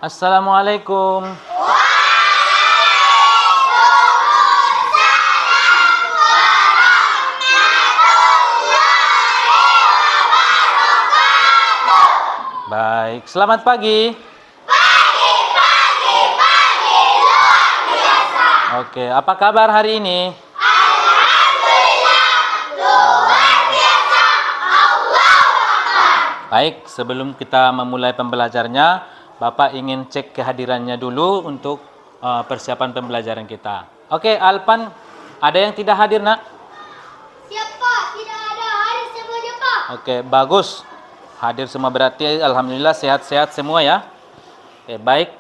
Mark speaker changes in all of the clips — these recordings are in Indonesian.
Speaker 1: Assalamualaikum. Baik, selamat pagi. Pagi, luar biasa. Oke, apa kabar hari ini?
Speaker 2: Alhamdulillah, luar biasa. Allahu Akbar.
Speaker 1: Baik, sebelum kita memulai pembelajarannya, Bapak ingin cek kehadirannya dulu untuk persiapan pembelajaran kita. Oke, Alpan, ada yang tidak hadir, Nak?
Speaker 2: Siapa? Tidak ada hadir semuanya, Pak.
Speaker 1: Oke, bagus. Hadir semua berarti alhamdulillah sehat-sehat semua ya. Oke, baik.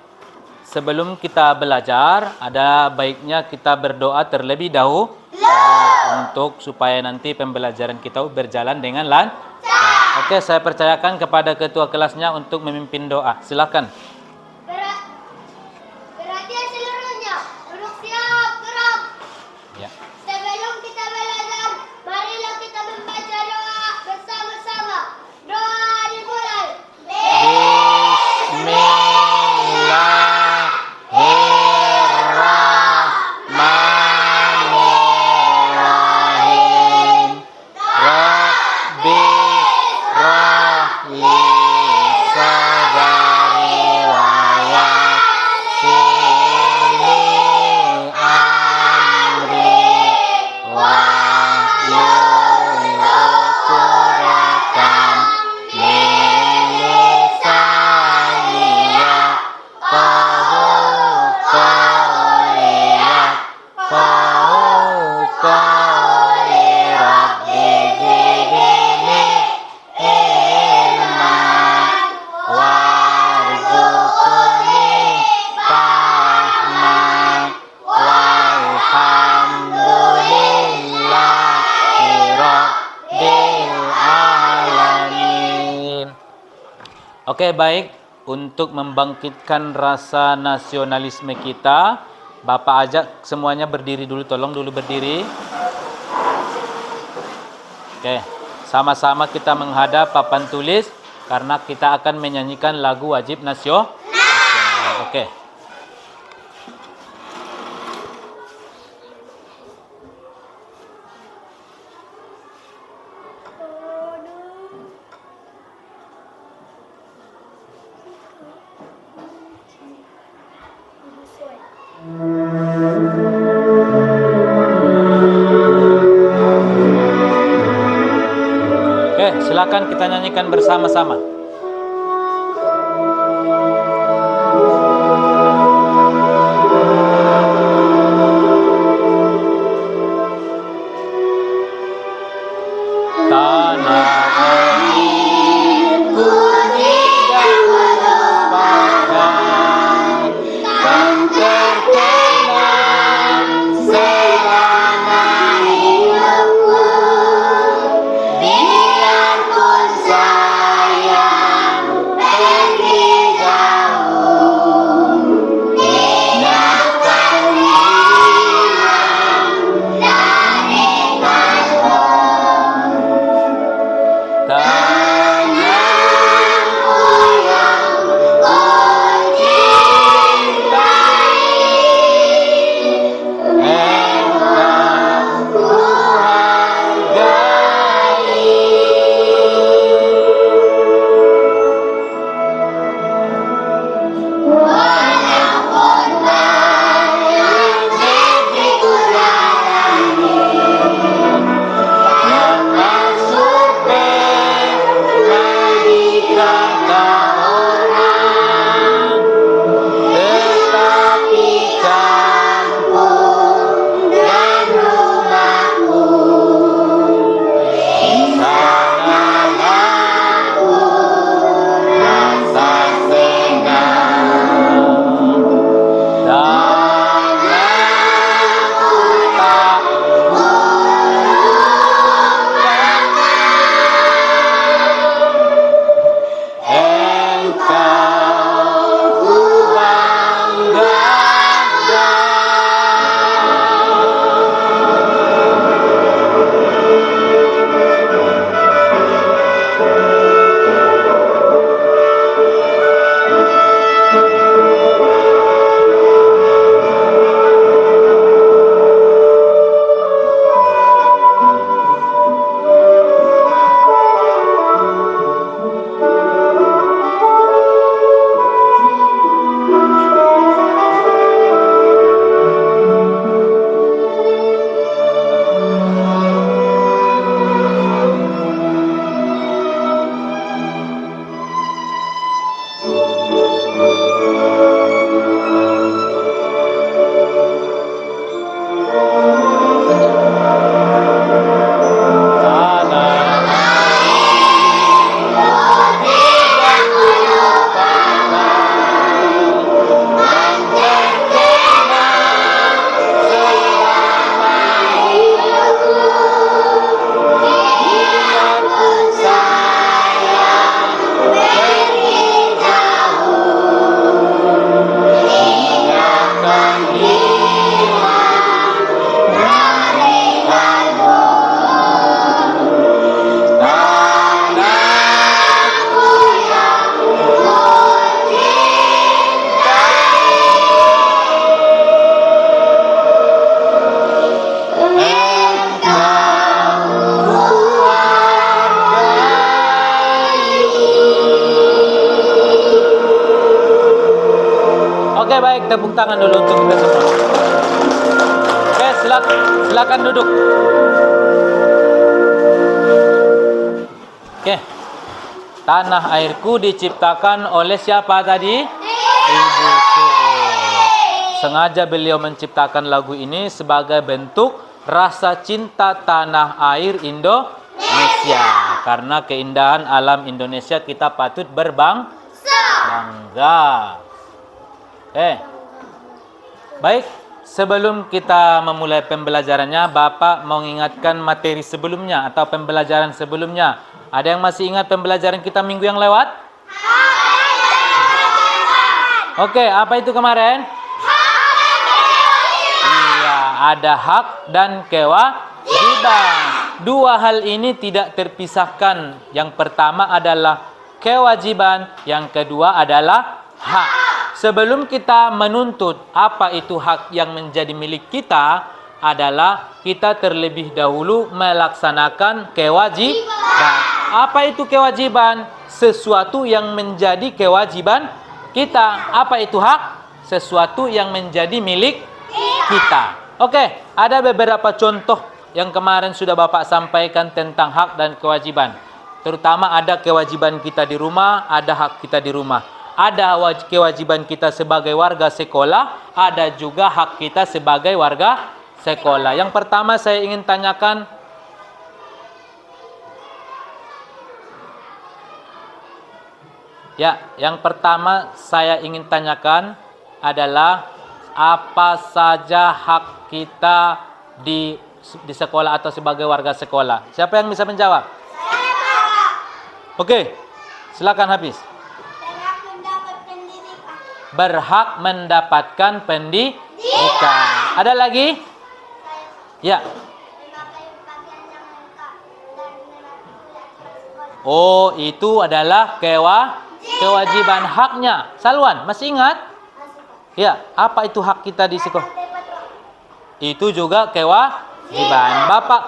Speaker 1: Sebelum kita belajar, ada baiknya kita berdoa terlebih dahulu untuk supaya nanti pembelajaran kita berjalan dengan lancar. Oke, saya percayakan kepada ketua kelasnya untuk memimpin doa. Silakan.
Speaker 2: Perhatian seluruhnya. Duduk siap, gerak.
Speaker 1: Ya.
Speaker 2: Sebelum kita belajar, marilah kita membaca doa bersama-sama. Doa dimulai.
Speaker 1: Bismillahirrahmanirrahim. Rabbi rahli sadari wa yassirli amri wahlul 'uqdatam min lisani yafqahu qawli rabbi zidni ilman warzuqni fahman walhamdulillahi rabbil alamin. Oke, baik. Untuk membangkitkan rasa nasionalisme kita, Bapak ajak semuanya berdiri dulu. Tolong dulu berdiri. Oke, sama-sama kita menghadap papan tulis karena kita akan menyanyikan lagu wajib nasional. Oke. Oke, silakan kita nyanyikan bersama-sama. Tanah airku tidak melupakan, kan terkenang selama hidupku. Biarpun saya Oke, baik, tepuk tangan dulu untuk kita semua. Oke, silakan duduk. Oke. Tanah airku diciptakan oleh siapa tadi? Ibuku. Sengaja beliau menciptakan lagu ini sebagai bentuk rasa cinta tanah air Indonesia. Karena keindahan alam Indonesia kita patut bangga. Baik, sebelum kita memulai pembelajarannya, Bapak mau ingatkan materi sebelumnya atau pembelajaran sebelumnya. Ada yang masih ingat pembelajaran kita minggu yang lewat? Oke, apa itu kemarin? Iya, ada hak dan kewajiban. Dua hal ini tidak terpisahkan. Yang pertama adalah kewajiban, yang kedua adalah hak. Sebelum kita menuntut apa itu hak yang menjadi milik kita, adalah kita terlebih dahulu melaksanakan kewajiban. Apa itu kewajiban? Sesuatu yang menjadi kewajiban kita. Apa itu hak? Sesuatu yang menjadi milik kita. Oke, ada beberapa contoh yang kemarin sudah Bapak sampaikan tentang hak dan kewajiban. Terutama ada kewajiban kita di rumah, ada hak kita di rumah. Ada kewajiban kita sebagai warga sekolah, ada juga hak kita sebagai warga sekolah. Yang pertama saya ingin tanyakan, yang pertama saya ingin tanyakan adalah apa saja hak kita di sekolah atau sebagai warga sekolah. Siapa yang bisa menjawab? Oke, silakan Hafiz. Berhak mendapatkan pendidikan. Ada lagi? Ya. Oh, itu adalah kewajiban haknya. Salwan, masih ingat? Ya, apa itu hak kita di sekolah? Itu juga kewajiban. Bapak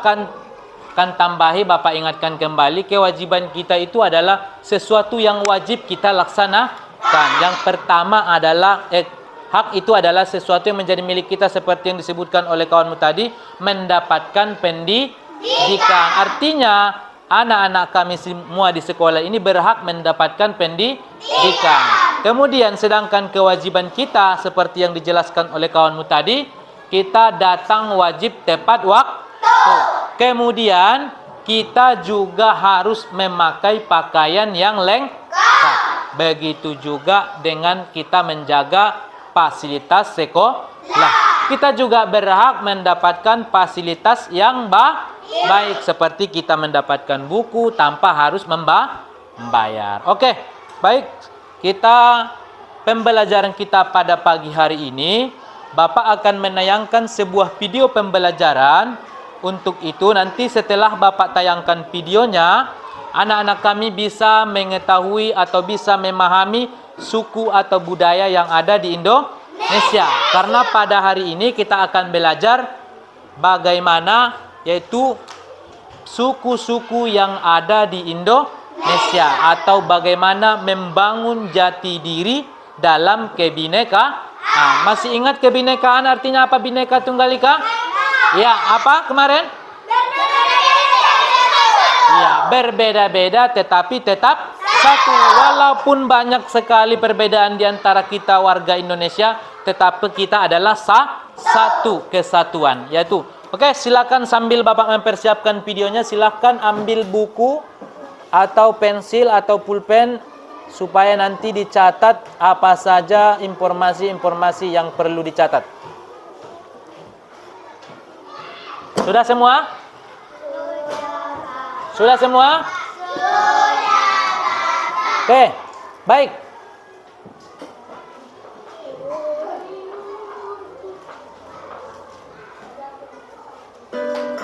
Speaker 1: kan tambahi, Bapak ingatkan kembali, kewajiban kita itu adalah sesuatu yang wajib kita laksanakan. Yang pertama adalah hak itu adalah sesuatu yang menjadi milik kita seperti yang disebutkan oleh kawanmu tadi, mendapatkan pendidikan. Artinya anak-anak kami semua di sekolah ini berhak mendapatkan pendidikan. Kemudian sedangkan kewajiban kita seperti yang dijelaskan oleh kawanmu tadi, kita datang wajib tepat waktu. Kemudian kita juga harus memakai pakaian yang lengkap. Begitu juga dengan kita menjaga fasilitas sekolah. Kita juga berhak mendapatkan fasilitas yang baik, seperti kita mendapatkan buku tanpa harus membayar. Oke, baik. Pembelajaran kita pada pagi hari ini, Bapak akan menayangkan sebuah video pembelajaran. Untuk itu nanti setelah Bapak tayangkan videonya, anak-anak kami bisa mengetahui atau bisa memahami suku atau budaya yang ada di Indonesia. Karena pada hari ini kita akan belajar bagaimana yaitu suku-suku yang ada di Indonesia atau bagaimana membangun jati diri dalam kebinekaan. Masih ingat kebinekaan artinya apa? Bhinneka Tunggal Ika? Ya, apa kemarin? Ya, berbeda-beda tetapi tetap satu. Walaupun banyak sekali perbedaan di antara kita warga Indonesia, tetapi kita adalah satu kesatuan, yaitu. Oke, silakan sambil Bapak mempersiapkan videonya, silakan ambil buku atau pensil atau pulpen supaya nanti dicatat apa saja informasi-informasi yang perlu dicatat. Sudah semua? Sudah semua? Oke, baik.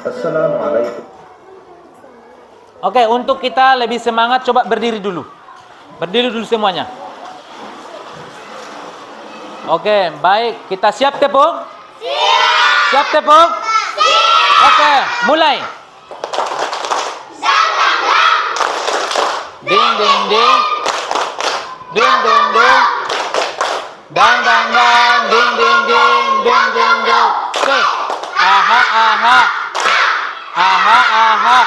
Speaker 3: Assalamualaikum.
Speaker 1: Oke, untuk kita lebih semangat, coba berdiri dulu. Berdiri dulu semuanya. Oke, baik. Kita siap tepuk? Siap. Siap tepuk? Siap. Oke, mulai. Ding ding ding. Ding ding ding. Dang dang dang, ding ding ding, ding ding ding. Oke. Aha aha. Aha aha.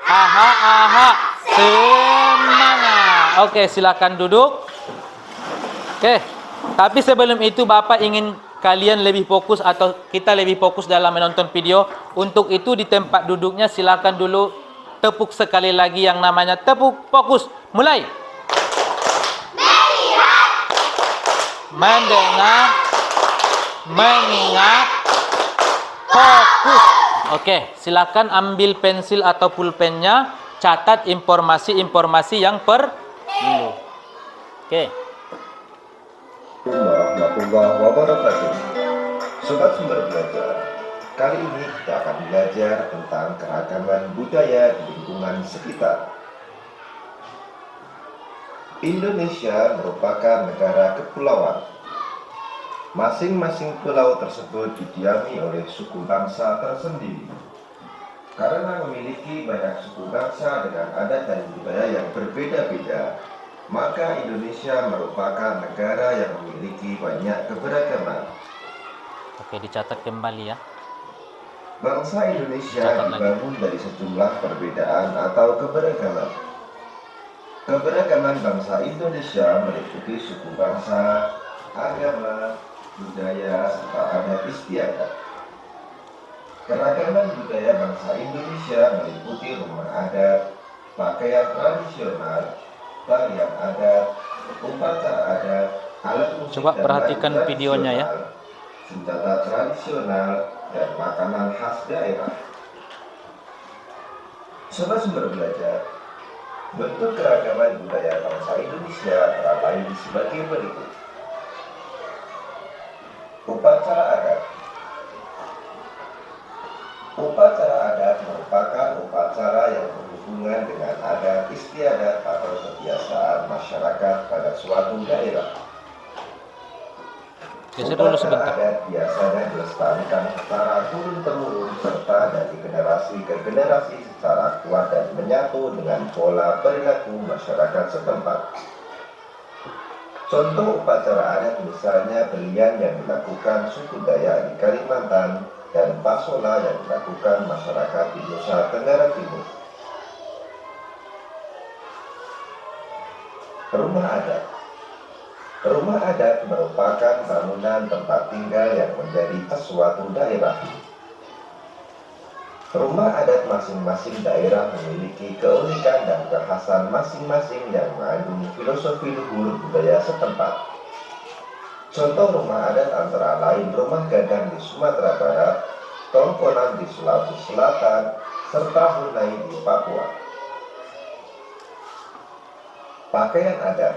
Speaker 1: Aha aha. Semangat. Oke, silakan duduk. Oke. Tapi sebelum itu Bapak ingin kalian lebih fokus atau kita lebih fokus dalam menonton video. Untuk itu di tempat duduknya silakan dulu tepuk sekali lagi yang namanya tepuk fokus. Mulai.
Speaker 2: Melihat.
Speaker 1: Mendengar, mengingat, fokus. Oke, silakan ambil pensil atau pulpennya, catat informasi-informasi yang perlu. Oke.
Speaker 3: Warahmatullahi wabarakatuh. Sobat Sumber Belajar, kali ini kita akan belajar tentang keragaman budaya di lingkungan sekitar. Indonesia merupakan negara kepulauan. Masing-masing pulau tersebut didiami oleh suku bangsa tersendiri. Karena memiliki banyak suku bangsa dengan adat dan budaya yang berbeda-beda, maka Indonesia merupakan negara yang memiliki banyak keberagaman.
Speaker 1: Oke, dicatat kembali ya.
Speaker 3: Bangsa Indonesia
Speaker 1: Catat lagi.
Speaker 3: dibangun dari sejumlah perbedaan atau keberagaman. Keberagaman bangsa Indonesia meliputi suku bangsa, agama, budaya, serta adat istiadat. Keragaman budaya bangsa Indonesia meliputi rumah adat, pakaian tradisional, tarian adat, upacara adat, alat musik
Speaker 1: Coba
Speaker 3: dan
Speaker 1: perhatikan
Speaker 3: lagu
Speaker 1: videonya ya.
Speaker 3: tradisional, senjata tradisional, dan makanan khas daerah. Sobat Sumber Belajar, bentuk keragaman budaya bangsa Indonesia antara lain sebagai berikut. Upacara adat. Upacara adat merupakan upacara yang berhubungan dengan adat istiadat atau kebiasaan masyarakat pada suatu daerah.
Speaker 1: Geser dulu
Speaker 3: Upacara
Speaker 1: sebentar.
Speaker 3: adat biasanya dilestarikan secara turun-temurun serta dari generasi ke generasi secara kuat dan menyatu dengan pola perilaku masyarakat setempat. Contoh upacara adat misalnya belian yang dilakukan suku Dayak di Kalimantan dan pasola yang dilakukan masyarakat di Nusa Tenggara Timur. Rumah adat. Rumah adat merupakan bangunan tempat tinggal yang menjadi suatu daerah. Rumah adat masing-masing daerah memiliki keunikan dan kekhasan masing-masing yang mengandung filosofi luhur budaya setempat. Contoh rumah adat antara lain rumah gadang di Sumatera Barat, Tongkonan di Sulawesi Selatan, serta Hunai di Papua. Pakaian adat.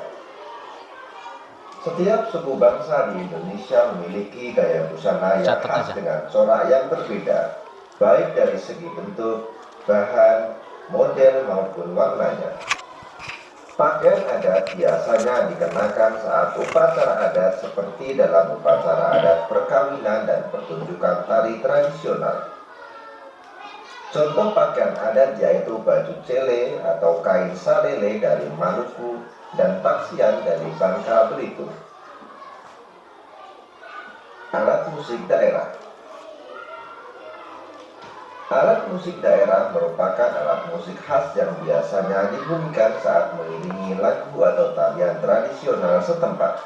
Speaker 3: Setiap suku bangsa di Indonesia memiliki gaya busana yang
Speaker 1: Catat
Speaker 3: khas
Speaker 1: aja.
Speaker 3: dengan corak yang berbeda, baik dari segi bentuk, bahan, model maupun warnanya. Pakaian adat biasanya dikenakan saat upacara adat seperti dalam upacara adat perkawinan dan pertunjukan tari tradisional. Contoh pakaian adat yaitu baju cele atau kain salele dari Maluku dan taksian dari Bangka Belitung. Alat musik daerah. Alat musik daerah merupakan alat musik khas yang biasanya dibunyikan saat mengiringi lagu atau tarian tradisional setempat.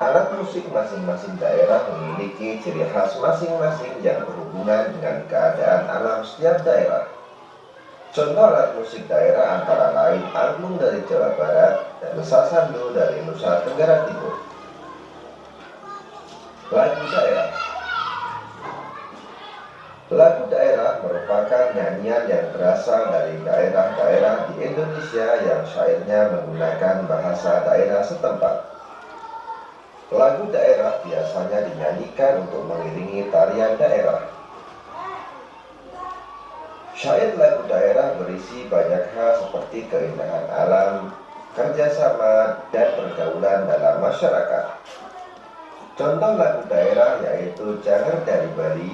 Speaker 3: Alat musik masing-masing daerah memiliki ciri khas masing-masing yang berhubungan dengan keadaan alam setiap daerah. Contoh alat musik daerah antara lain angklung dari Jawa Barat dan sasando dari Nusa Tenggara Timur. Lagu daerah. Lagu daerah merupakan nyanyian yang berasal dari daerah-daerah di Indonesia yang syairnya menggunakan bahasa daerah setempat. Lagu daerah biasanya dinyanyikan untuk mengiringi tarian daerah. Syair lagu daerah berisi banyak hal seperti keindahan alam, kerjasama, dan pergaulan dalam masyarakat. Contoh lagu daerah yaitu Janger dari Bali,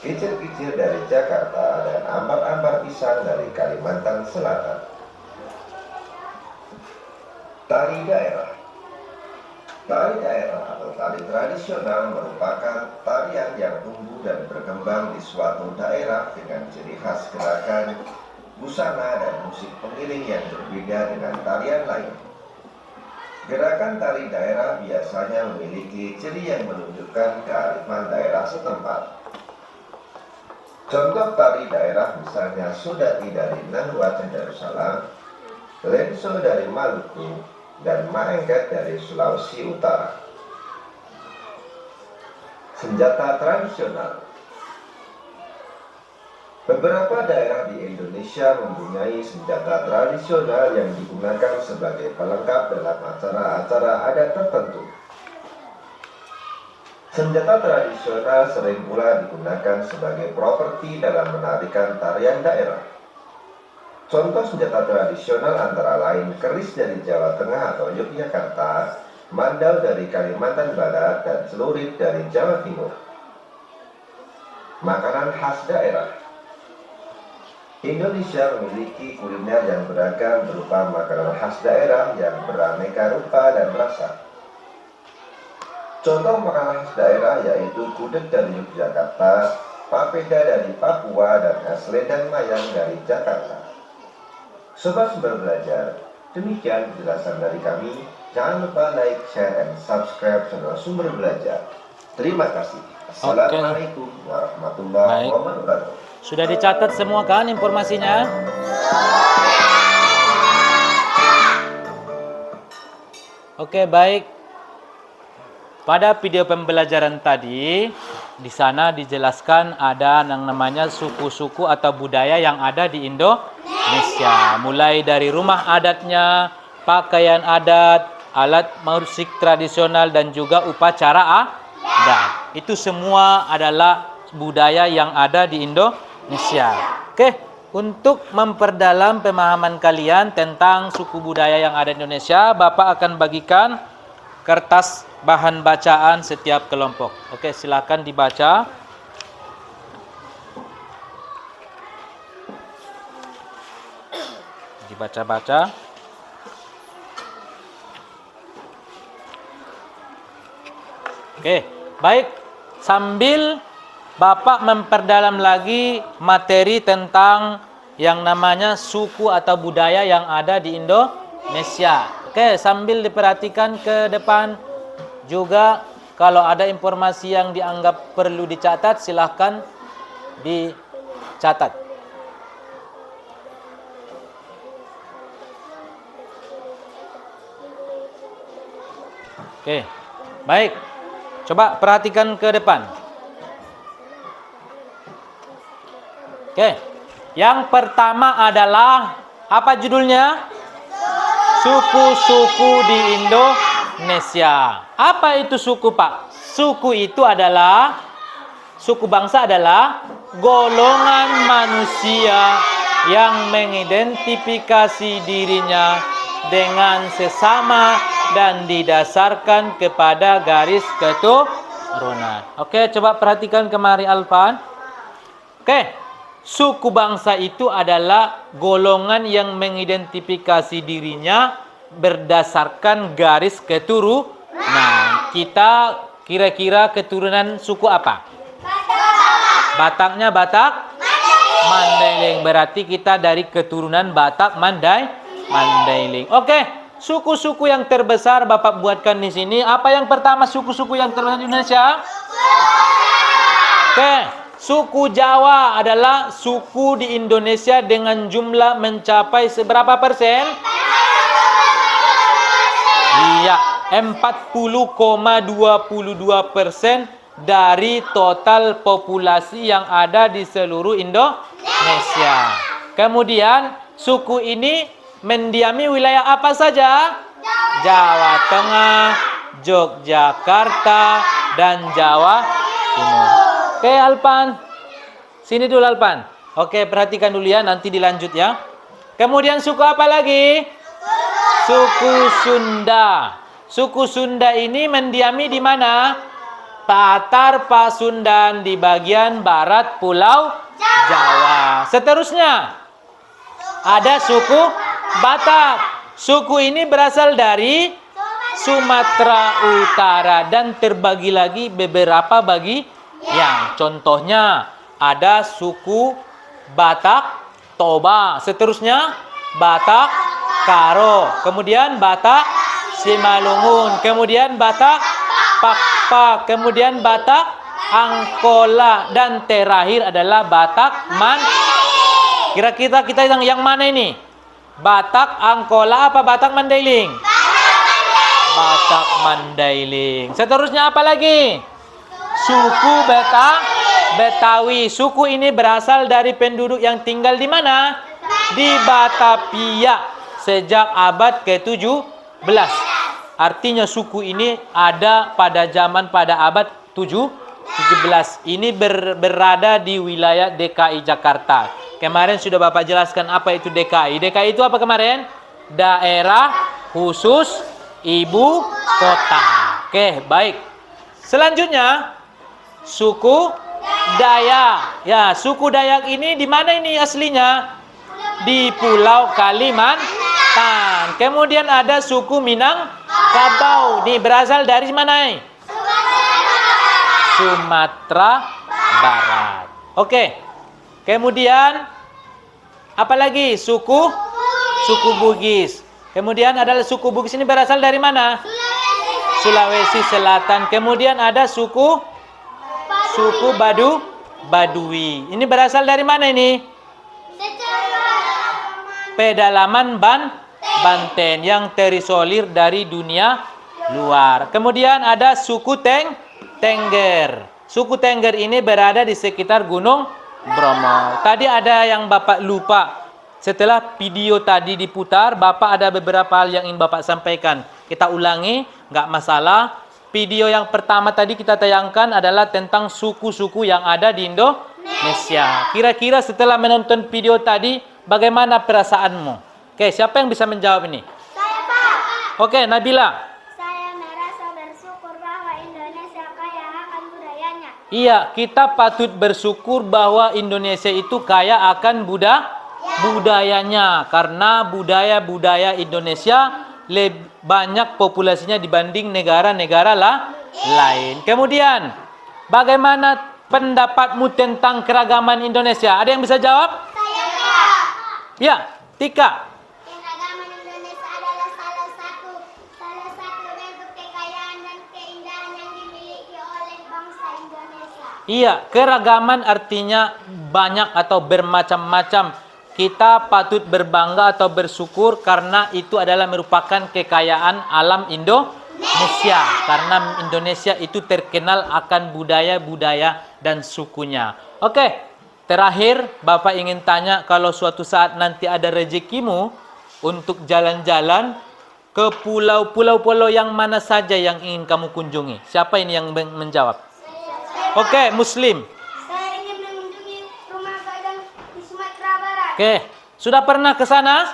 Speaker 3: Kicir-kicir dari Jakarta, dan Ambar-ambar pisang dari Kalimantan Selatan. Tari daerah. Tari daerah atau tari tradisional merupakan tarian yang tumbuh dan berkembang di suatu daerah dengan ciri khas gerakan, busana, dan musik pengiring yang berbeda dengan tarian lain. Gerakan tari daerah biasanya memiliki ciri yang menunjukkan kearifan daerah setempat. Contoh tari daerah misalnya Sodati dari Nahuatl Darussalam, Lenso dari Maluku, dan Maengket dari Sulawesi Utara. Senjata tradisional. Beberapa daerah di Indonesia mempunyai senjata tradisional yang digunakan sebagai pelengkap dalam acara-acara adat tertentu. Senjata tradisional sering pula digunakan sebagai properti dalam menarikan tarian daerah. Contoh senjata tradisional antara lain keris dari Jawa Tengah atau Yogyakarta, mandau dari Kalimantan Barat, dan celurit dari Jawa Timur. Makanan khas daerah. Indonesia memiliki kuliner yang beragam berupa makanan khas daerah yang beraneka rupa dan rasa. Contoh makanan khas daerah yaitu gudeg dari Yogyakarta, papeda dari Papua, dan es lendang mayang dari Jakarta. Sobat Sumber Belajar, demikian penjelasan dari kami. Jangan lupa like, share, and subscribe channel Sumber Belajar. Terima kasih. Assalamualaikum warahmatullahi wabarakatuh.
Speaker 1: Sudah dicatat semua kan informasinya? Oke, baik. Pada video pembelajaran tadi, di sana dijelaskan ada yang namanya suku-suku atau budaya yang ada di Indonesia. Mulai dari rumah adatnya, pakaian adat, alat musik tradisional, dan juga upacara adat. Itu semua adalah budaya yang ada di Indonesia. Oke, untuk memperdalam pemahaman kalian tentang suku budaya yang ada di Indonesia, Bapak akan bagikan kertas bahan bacaan setiap kelompok. Oke, silakan dibaca. Dibaca-baca. Oke, baik. Sambil Bapak memperdalam lagi materi tentang yang namanya suku atau budaya yang ada di Indonesia. Oke, sambil diperhatikan ke depan juga, kalau ada informasi yang dianggap perlu dicatat, silahkan dicatat. Oke, baik. Coba perhatikan ke depan. Oke, yang pertama adalah apa judulnya? Suku-suku di Indonesia. Apa itu suku, Pak? Suku itu adalah, suku bangsa adalah golongan manusia yang mengidentifikasi dirinya dengan sesama dan didasarkan kepada garis keturunan. Oke, coba perhatikan kemari Alfan. Oke. Suku bangsa itu adalah golongan yang mengidentifikasi dirinya berdasarkan garis keturunan. Nah, kita kira-kira keturunan suku apa? Bataknya Batak Mandailing. Berarti kita dari keturunan Batak Mandailing. Oke, suku-suku yang terbesar Bapak buatkan di sini. Apa yang pertama suku-suku yang terbesar di Indonesia? Oke. Suku Jawa adalah suku di Indonesia dengan jumlah mencapai seberapa persen? Iya, 40,22% dari total populasi yang ada di seluruh Indonesia. Kemudian, suku ini mendiami wilayah apa saja? Jawa Tengah, Yogyakarta, dan Jawa Timur. Oke, Alpan. Sini dulu, Alpan. Oke, perhatikan dulu ya, nanti dilanjut ya. Kemudian suku apa lagi? Suku Sunda. Suku Sunda ini mendiami di mana? Tatar Pasundan di bagian barat Pulau Jawa. Seterusnya, ada suku Batak. Suku ini berasal dari Sumatera Utara, dan terbagi lagi beberapa bagian. Contohnya ada suku Batak, Toba, seterusnya Batak Karo, kemudian Batak Simalungun, kemudian Batak Pakpak, kemudian Batak Angkola, dan terakhir adalah Batak Mandailing. Kira-kira kita yang mana ini? Batak Angkola apa Batak Mandailing? Batak Mandailing. Seterusnya apa lagi? Suku Betawi. Suku ini berasal dari penduduk yang tinggal di mana? Di Batavia sejak abad ke-17. Artinya suku ini ada pada abad 17. Ini berada di wilayah DKI Jakarta. Kemarin sudah Bapak jelaskan apa itu DKI. DKI itu apa kemarin? Daerah Khusus Ibu Kota. Oke, baik. Selanjutnya suku Dayak. Ya, suku Dayak ini di mana ini aslinya? Di Pulau Kalimantan. Kemudian ada suku Minangkabau. Ini berasal dari mana? Sumatera Barat. Oke. Kemudian apa lagi? Suku Bugis. Kemudian adalah suku Bugis ini berasal dari mana? Sulawesi Selatan. Kemudian ada suku Baduy. Ini berasal dari mana ini? Pedalaman Banten yang terisolir dari dunia luar. Kemudian ada suku Tengger. Suku Tengger ini berada di sekitar Gunung Bromo. Tadi ada yang Bapak lupa. Setelah video tadi diputar, Bapak ada beberapa hal yang ingin Bapak sampaikan. Kita ulangi, nggak masalah. Video yang pertama tadi kita tayangkan adalah tentang suku-suku yang ada di Indonesia. Kira-kira setelah menonton video tadi, bagaimana perasaanmu? Oke, siapa yang bisa menjawab ini?
Speaker 2: Saya, Pak.
Speaker 1: Oke, Nabila.
Speaker 2: Saya merasa bersyukur bahwa Indonesia kaya akan budayanya.
Speaker 1: Iya, kita patut bersyukur bahwa Indonesia itu kaya akan budayanya. Karena budaya Indonesia lebih banyak populasinya dibanding negara-negara lain. Kemudian, bagaimana pendapatmu tentang keragaman Indonesia? Ada yang bisa jawab?
Speaker 2: Saya, Pak.
Speaker 1: Ya, Tika.
Speaker 2: Keragaman Indonesia adalah salah satu bentuk kekayaan dan keindahan yang dimiliki oleh bangsa Indonesia.
Speaker 1: Iya, keragaman artinya banyak atau bermacam-macam. Kita patut berbangga atau bersyukur karena itu adalah merupakan kekayaan alam Indonesia. Karena Indonesia itu terkenal akan budaya-budaya dan sukunya. Oke, terakhir Bapak ingin tanya, kalau suatu saat nanti ada rezekimu untuk jalan-jalan ke pulau-pulau yang mana saja yang ingin kamu kunjungi? Siapa ini yang menjawab? Oke, Muslim.
Speaker 2: Saya ingin mengunjungi rumah gadang di Sumatera Barat.
Speaker 1: Oke, sudah pernah ke sana?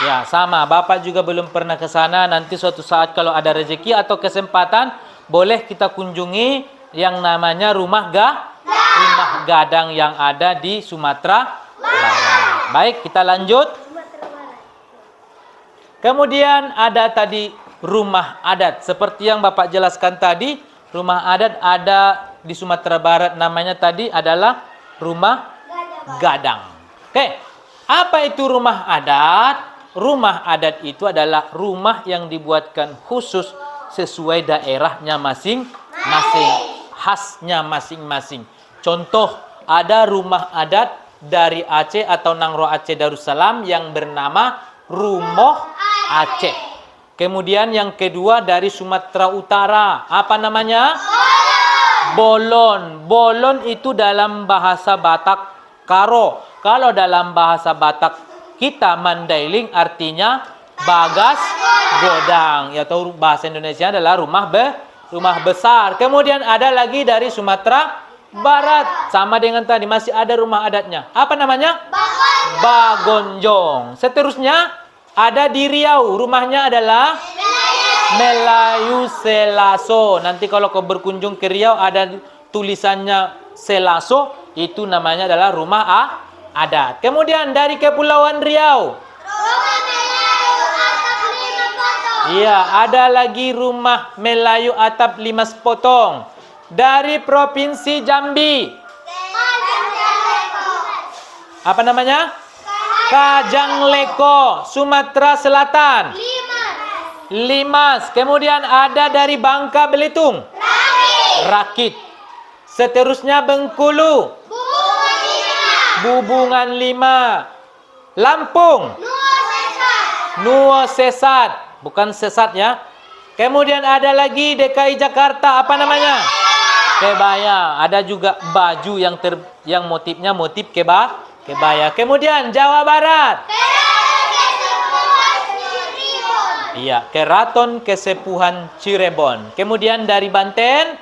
Speaker 1: Ya, sama. Bapak juga belum pernah ke sana. Nanti suatu saat kalau ada rezeki atau kesempatan, boleh kita kunjungi yang namanya rumah gadang yang ada di Sumatera Barat. Baik, kita lanjut. Kemudian ada tadi rumah adat. Seperti yang Bapak jelaskan tadi, rumah adat ada di Sumatera Barat, namanya tadi adalah rumah gadang. Oke, apa itu rumah adat? Rumah adat itu adalah rumah yang dibuatkan khusus sesuai daerahnya masing-masing, khasnya masing-masing. Contoh, ada rumah adat dari Aceh atau Nangro Aceh Darussalam yang bernama Rumoh Aceh. Kemudian yang kedua dari Sumatera Utara, apa namanya? Bolon. Bolon itu dalam bahasa Batak Karo. Kalau dalam bahasa Batak kita Mandailing artinya bagas godang. Ya, atau bahasa Indonesia adalah rumah besar. Kemudian ada lagi dari Sumatera Barat. Sama dengan tadi, masih ada rumah adatnya. Apa namanya? Bagonjong. Seterusnya ada di Riau. Rumahnya adalah Melayu Selaso. Nanti kalau kau berkunjung ke Riau ada tulisannya Selaso, itu namanya adalah rumah adat. Kemudian dari Kepulauan Riau,
Speaker 2: Rumah Melayu
Speaker 1: Iya, ada lagi rumah Melayu atap 5 sepotong dari Provinsi Jambi. Apa namanya? Kajangleko, Sumatera Selatan. Limas. Kemudian ada dari Bangka Belitung. Rakit. Seterusnya Bengkulu. Bubungan 5. Lampung. Nuo Sesat. Bukan sesat ya. Kemudian ada lagi DKI Jakarta. Apa namanya? Kebaya. Ada juga baju yang motifnya motif kebaya. Kemudian Jawa Barat. Iya, Keraton Kesepuhan Cirebon. Kemudian dari Banten,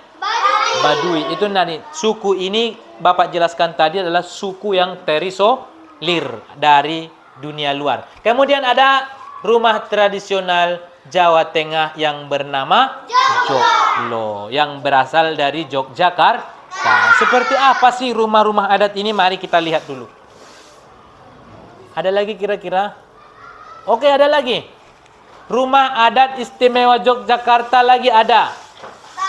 Speaker 1: Baduy. Itu nanti suku ini Bapak jelaskan tadi adalah suku yang terisolir dari dunia luar. Kemudian ada rumah tradisional Jawa Tengah yang bernama Joglo, yang berasal dari Yogyakarta. Seperti apa sih rumah-rumah adat ini? Mari kita lihat dulu. Ada lagi kira-kira? Oke, ada lagi. Rumah adat istimewa Yogyakarta lagi ada.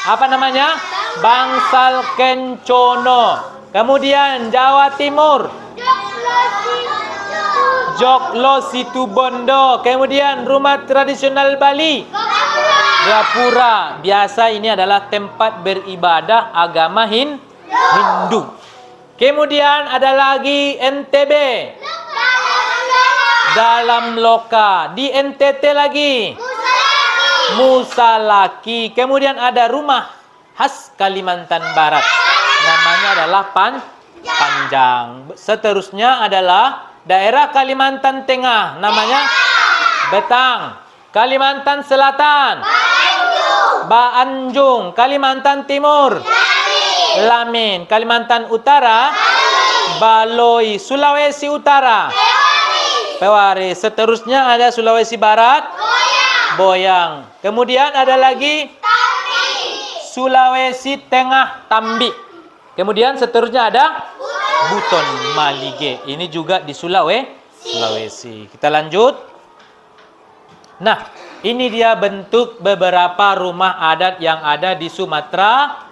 Speaker 1: Apa namanya? Bangsal Kencono. Kemudian Jawa Timur. Joglo Situbondo. Kemudian rumah tradisional Bali. Gapura. Biasa ini adalah tempat beribadah agama Hindu. Kemudian ada lagi NTB. Dalam Loka. Di NTT lagi. Musalaki. Kemudian ada rumah khas Kalimantan Barat. Namanya adalah Panjang. Seterusnya adalah daerah Kalimantan Tengah. Namanya Betang. Kalimantan Selatan. Baanjung. Kalimantan Timur. Lamin. Kalimantan Utara. Baloi. Sulawesi Utara. Pewari. Seterusnya ada Sulawesi Barat. Boyang. Kemudian ada lagi Sulawesi Tengah, Tambi. Kemudian seterusnya ada Buton Malige. Ini juga di Sulawesi. Kita lanjut. Nah, ini dia bentuk beberapa rumah adat yang ada di Sumatera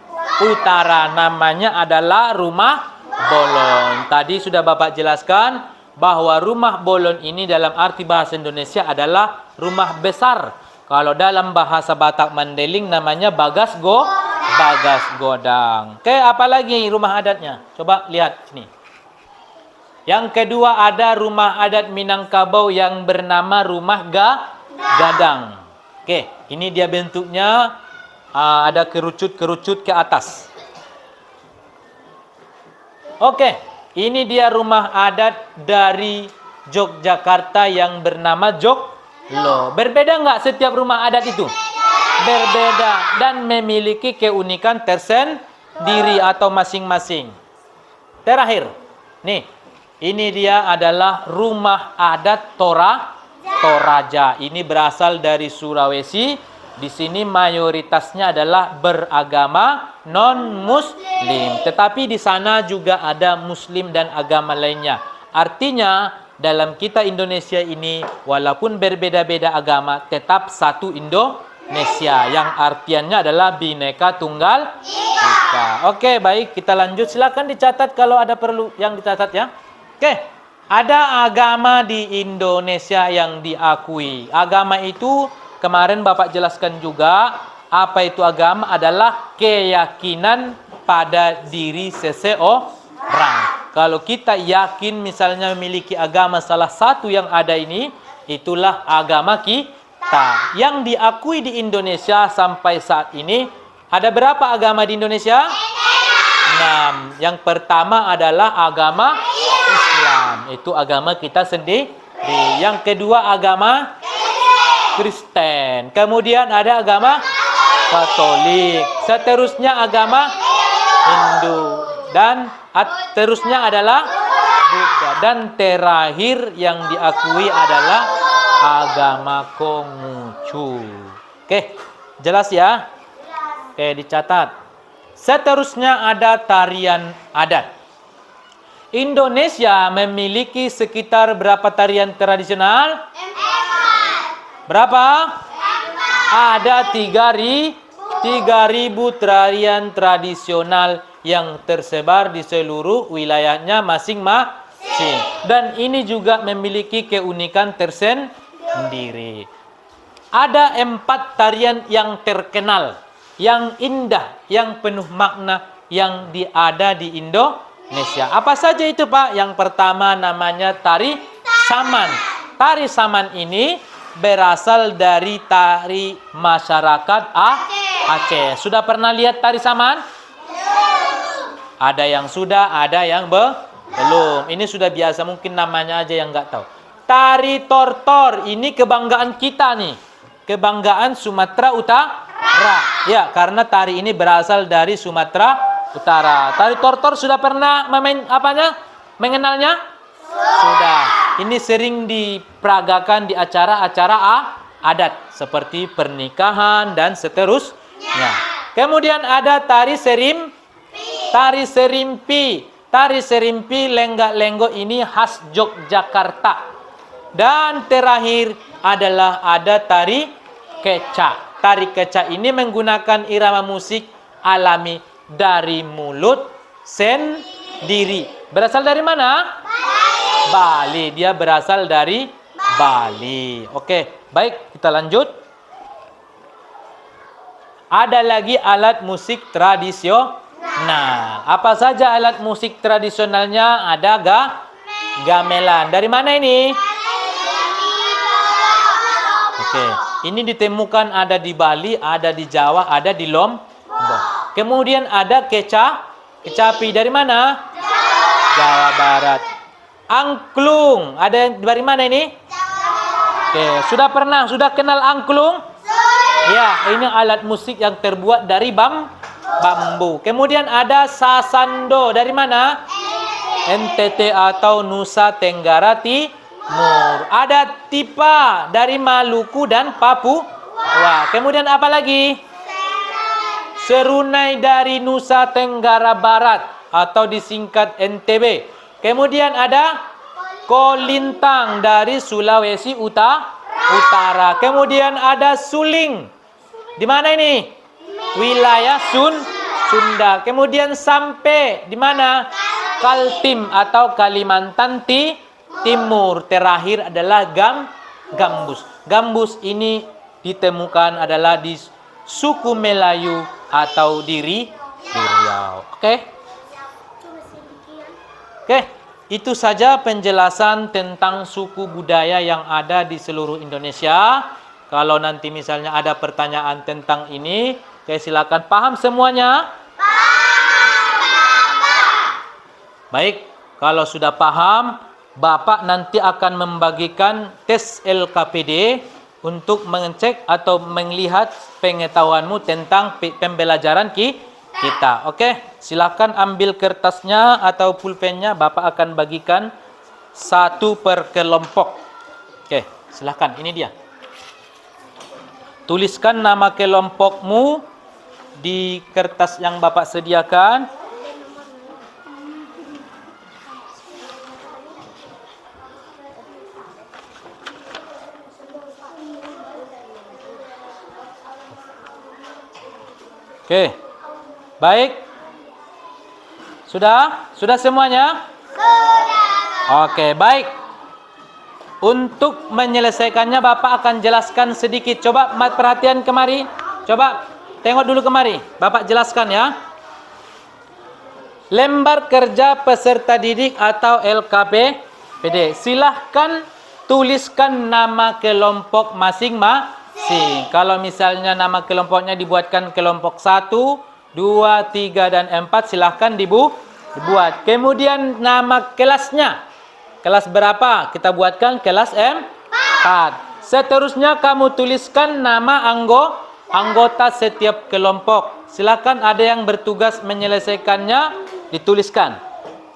Speaker 1: Utara. Namanya adalah rumah bolon. Tadi sudah Bapak jelaskan bahwa rumah bolon ini dalam arti bahasa Indonesia adalah rumah besar. Kalau dalam bahasa Batak Mandailing namanya bagas godang. Oke, apalagi rumah adatnya? Coba lihat sini. Yang kedua ada rumah adat Minangkabau yang bernama rumah gadang. Oke, ini dia bentuknya, ada kerucut-kerucut ke atas. Oke. Ini dia rumah adat dari Yogyakarta yang bernama Joglo. Berbeda nggak setiap rumah adat itu? Berbeda dan memiliki keunikan tersendiri atau masing-masing. Terakhir, nih, ini dia adalah rumah adat Toraja. Ini berasal dari Sulawesi. Di sini mayoritasnya adalah beragama non-muslim. Tetapi di sana juga ada muslim dan agama lainnya. Artinya dalam kita Indonesia ini walaupun berbeda-beda agama tetap satu Indonesia. Yang artiannya adalah Bhinneka Tunggal Ika. Oke, baik, kita lanjut. Silakan dicatat kalau ada perlu yang dicatat ya. Oke. Ada agama di Indonesia yang diakui. Agama itu kemarin Bapak jelaskan juga, apa itu agama adalah keyakinan pada diri seseorang. Kalau kita yakin misalnya memiliki agama salah satu yang ada ini, itulah agama kita. Yang diakui di Indonesia sampai saat ini, ada berapa agama di Indonesia? 6. Yang pertama adalah agama Islam. Itu agama kita sendiri. Yang kedua agama Kristen. Kemudian ada agama Katolik. Seterusnya agama Hindu. Dan seterusnya adalah Buddha. Dan terakhir yang diakui adalah agama Konghucu. Oke, jelas ya? Oke, dicatat. Seterusnya ada tarian adat. Indonesia memiliki sekitar berapa tarian tradisional? 4. Berapa? 4. Ada 3.000 tarian tradisional yang tersebar di seluruh wilayahnya masing-masing. Dan ini juga memiliki keunikan tersendiri. Ada 4 tarian yang terkenal, yang indah, yang penuh makna, yang ada di Indonesia. Apa saja itu, Pak? Yang pertama namanya tari saman. Tari saman ini berasal dari tari masyarakat Aceh. Sudah pernah lihat tari saman? Ada yang sudah, ada yang belum. Ini sudah biasa, mungkin namanya aja yang nggak tahu. Tari tortor, ini kebanggaan kita nih. Kebanggaan Sumatera Utara. Ya, karena tari ini berasal dari Sumatera Utara. Tari tortor sudah pernah mengenalnya? Sudah. Ini sering diperagakan di acara-acara adat seperti pernikahan dan seterusnya. Kemudian ada tari serimpi. Tari serimpi lenggak-lenggok ini khas Yogyakarta. Dan terakhir adalah ada tari keca. Tari keca ini menggunakan irama musik alami dari mulut sendiri. Berasal dari mana? Bali. Dia berasal dari Bali. Oke, baik, kita lanjut. Ada lagi alat musik tradisional. Apa saja alat musik tradisionalnya? Ada gamelan. Dari mana ini? Oke, ini ditemukan ada di Bali, ada di Jawa, ada di Lombok. Kemudian ada kecapi. Dari mana? Jawa Barat. Angklung, ada dari mana ini? Oke, sudah kenal angklung? Ya, ini alat musik yang terbuat dari bambu. Kemudian ada sasando, dari mana? NTT atau Nusa Tenggara Timur. Ada tipa dari Maluku dan Papua. Kemudian apa lagi? Serunai dari Nusa Tenggara Barat atau disingkat NTB. Kemudian ada kolintang dari Sulawesi Utara. Kemudian ada suling. Di mana ini? Wilayah Sunda. Kemudian sampai di mana? Kaltim atau Kalimantan Timur. Terakhir adalah gambus. Gambus ini ditemukan adalah di suku Melayu atau di Riau. Oke? Oke, itu saja penjelasan tentang suku budaya yang ada di seluruh Indonesia. Kalau nanti misalnya ada pertanyaan tentang ini, silakan. Paham semuanya? Baik, kalau sudah paham, Bapak nanti akan membagikan tes LKPD untuk mengecek atau melihat pengetahuanmu tentang pembelajaran kita. Oke, silakan ambil kertasnya atau pulpennya. Bapak akan bagikan 1 per kelompok. Oke, silakan. Ini dia. Tuliskan nama kelompokmu di kertas yang Bapak sediakan. Oke. Baik. Sudah semuanya? Sudah. Oke, baik. Untuk menyelesaikannya Bapak akan jelaskan sedikit. Coba perhatian kemari. Coba tengok dulu kemari. Bapak jelaskan ya. Lembar kerja peserta didik atau LKPD. Silahkan tuliskan nama kelompok masing-masing. Kalau misalnya nama kelompoknya dibuatkan kelompok 1, 2, 3, dan 4, silahkan dibuat. Kemudian nama kelasnya. Kelas berapa? Kita buatkan kelas 4. Seterusnya kamu tuliskan nama anggota setiap kelompok. Silakan ada yang bertugas menyelesaikannya, dituliskan.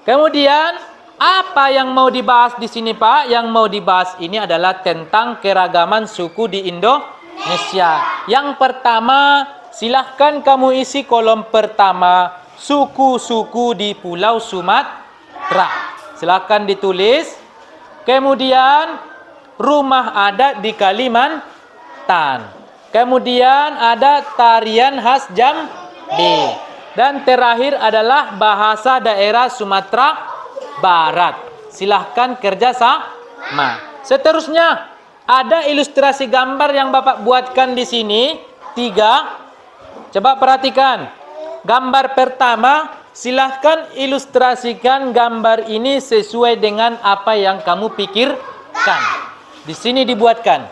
Speaker 1: Kemudian apa yang mau dibahas di sini, Pak? Yang mau dibahas ini adalah tentang keragaman suku di Indonesia. Yang pertama, silahkan kamu isi kolom pertama, suku-suku di Pulau Sumatera. Silakan ditulis. Kemudian rumah adat di Kalimantan. Kemudian ada tarian khas Jambi. Dan terakhir adalah bahasa daerah Sumatera Barat. Silahkan kerja sama. Seterusnya, ada ilustrasi gambar yang Bapak buatkan di sini. 3. Coba perhatikan. Gambar pertama, silahkan ilustrasikan gambar ini sesuai dengan apa yang kamu pikirkan. Di sini dibuatkan.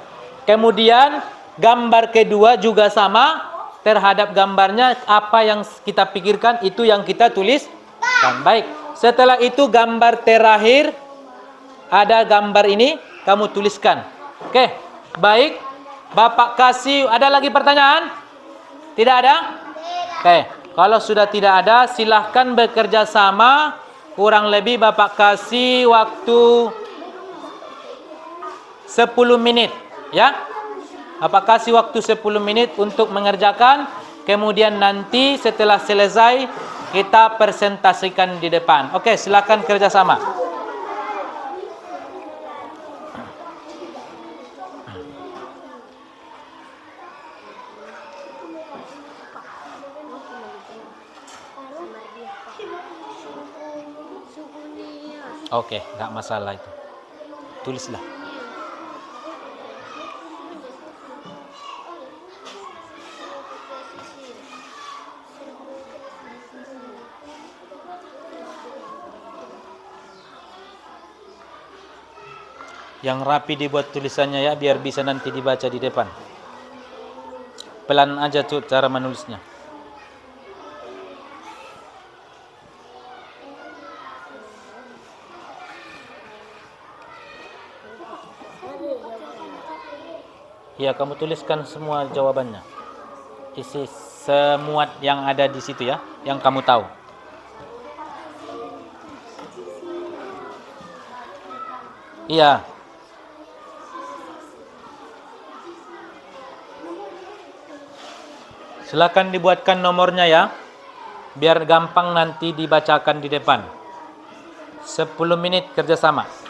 Speaker 1: Kemudian, gambar kedua juga sama. Terhadap gambarnya, apa yang kita pikirkan, itu yang kita tuliskan. Baik. Setelah itu, gambar terakhir. Ada gambar ini, kamu tuliskan. Oke, baik. Bapak kasih, ada lagi pertanyaan? Tidak ada? Oke, kalau sudah tidak ada, silahkan bekerja sama. Kurang lebih Bapak kasih waktu 10 menit. Ya, Bapak kasih waktu 10 menit untuk mengerjakan. Kemudian nanti setelah selesai, kita presentasikan di depan. Oke, silahkan kerja sama. Oke, nggak masalah itu. Tulislah. Yang rapi dibuat tulisannya ya, biar bisa nanti dibaca di depan. Pelan aja tuh cara menulisnya. Ya, kamu tuliskan semua jawabannya. Isi semuat yang ada di situ ya, yang kamu tahu. Iya. Silakan dibuatkan nomornya ya, biar gampang nanti dibacakan di depan. 10 menit kerjasama.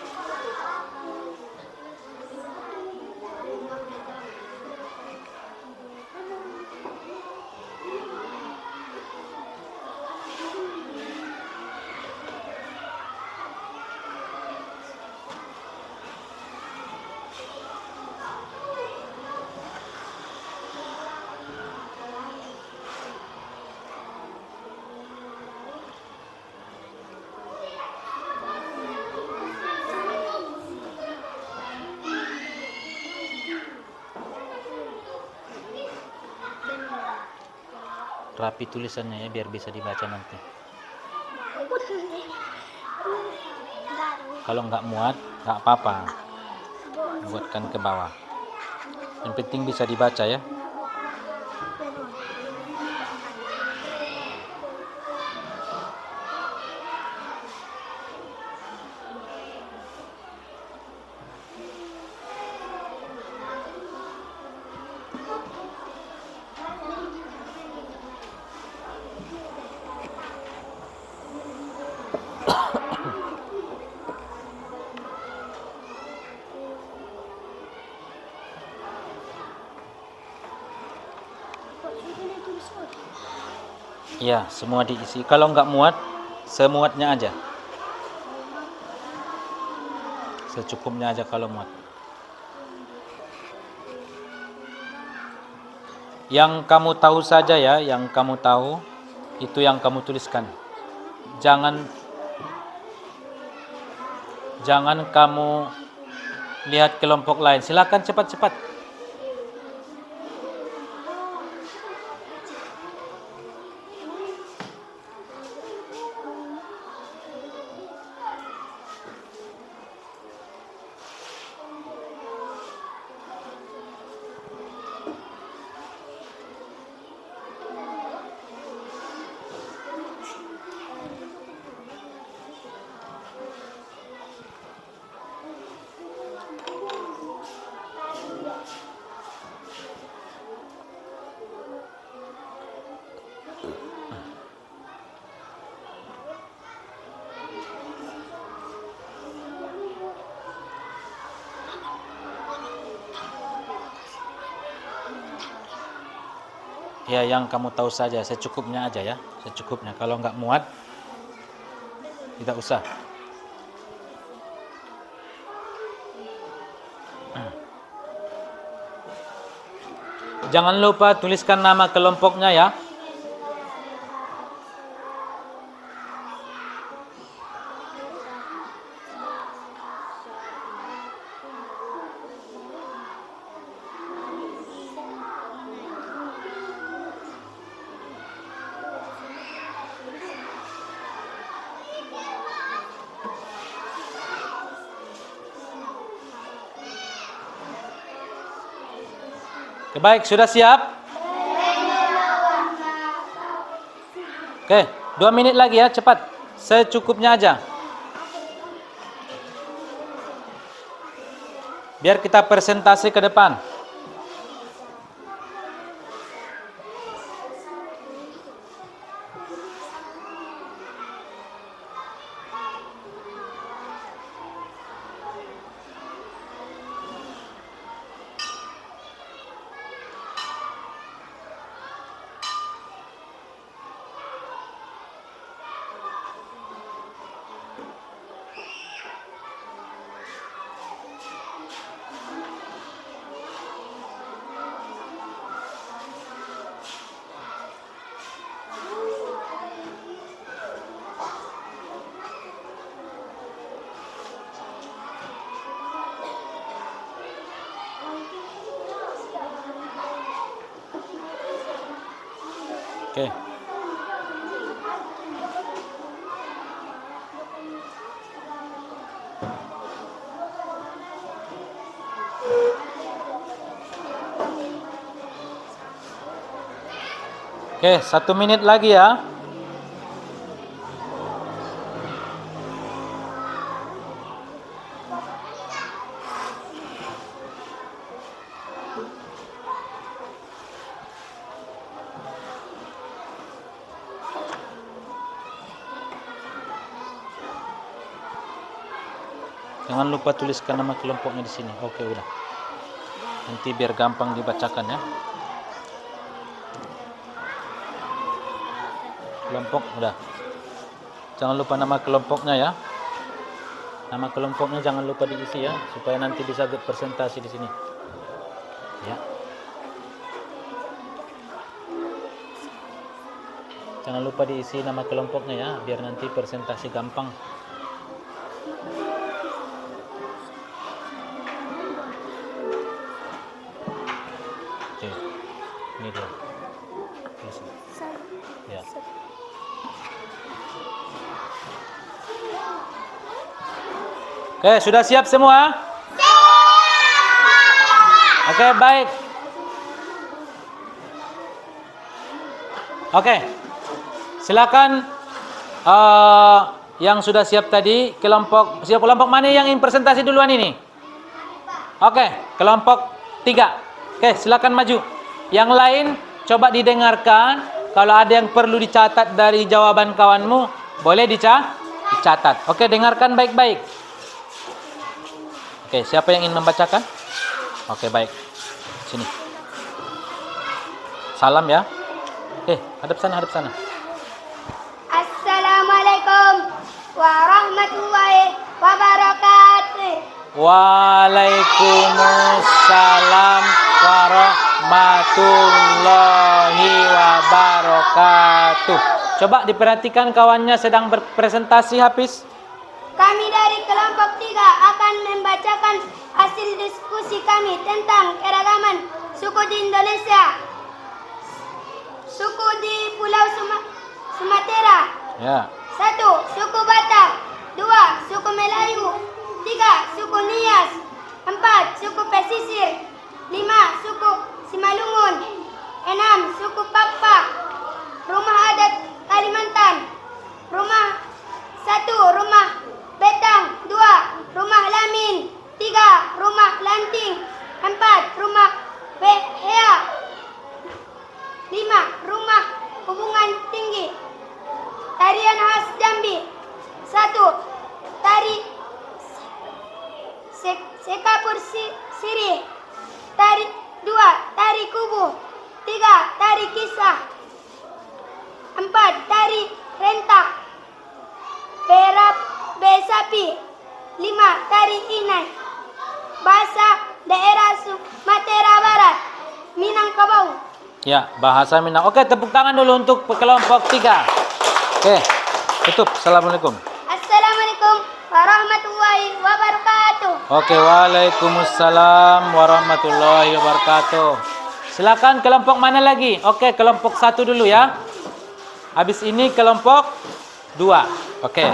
Speaker 1: Rapi tulisannya ya, biar bisa dibaca nanti. Kalau nggak muat, nggak apa-apa, buatkan ke bawah. Yang penting bisa dibaca ya. Ya, semua diisi. Kalau nggak muat, semuatnya aja. Secukupnya aja kalau muat. Yang kamu tahu saja ya, yang kamu tahu, itu yang kamu tuliskan. Jangan kamu lihat kelompok lain. Silakan cepat-cepat. Ya, yang kamu tahu saja, secukupnya aja ya, secukupnya. Kalau nggak muat, tidak usah. Jangan lupa tuliskan nama kelompoknya ya. Oke, baik, sudah siap? Oke, 2 menit lagi ya, cepat. Secukupnya aja. Biar kita presentasi ke depan. Oke. Oke, 1 menit lagi ya. Jangan lupa tuliskan nama kelompoknya di sini. Oke, udah. Nanti biar gampang dibacakan ya. Kelompok udah. Jangan lupa nama kelompoknya ya. Nama kelompoknya jangan lupa diisi ya, supaya nanti bisa presentasi di sini. Ya. Jangan lupa diisi nama kelompoknya ya, biar nanti presentasi gampang. Oke. Ini dia. Ya. Oke, sudah siap semua? Oke, baik. Oke. Silakan yang sudah siap tadi, siap kelompok mana yang ingin presentasi duluan ini? Oke, kelompok 3. Oke, silakan maju. Yang lain coba didengarkan. Kalau ada yang perlu dicatat dari jawaban kawanmu, boleh dicatat. Oke, dengarkan baik-baik. Oke, siapa yang ingin membacakan? Oke, baik. Sini. Salam ya. Hadap sana, hadap sana.
Speaker 2: Assalamualaikum warahmatullahi wabarakatuh.
Speaker 1: Waalaikumsalam warahmatullahi wabarakatuh. Coba diperhatikan kawannya sedang berpresentasi, Hafiz.
Speaker 2: Kami dari kelompok 3 akan membacakan hasil diskusi kami tentang keragaman suku di Indonesia. Suku di Pulau Sumatera.
Speaker 1: Ya.
Speaker 2: 1. Suku Batak. 2. Suku Melayu. 3. Suku Nias. 4. Suku Pesisir. 5. Suku Simalungun. 6. Suku Pakpak. Rumah adat Kalimantan. Rumah 1. Rumah Betang. 2. Rumah Lamin. 3. Rumah Lanting. 4. Rumah Behea. 5. Rumah Hubungan Tinggi. Tarian khas Jambi. 1. Tari Sekapur Sirih. 2. Tari Kubu. 3. Tari Kisah. Sumatera Barat, Minangkabau.
Speaker 1: Ya, bahasa Minang. Oke, tepuk tangan dulu untuk kelompok 3. Oke, tutup. Assalamualaikum.
Speaker 2: Assalamualaikum warahmatullahi wabarakatuh.
Speaker 1: Oke, waalaikumsalam warahmatullahi wabarakatuh. Silakan kelompok mana lagi? Oke, kelompok 1 dulu ya. Habis ini kelompok 2. Oke.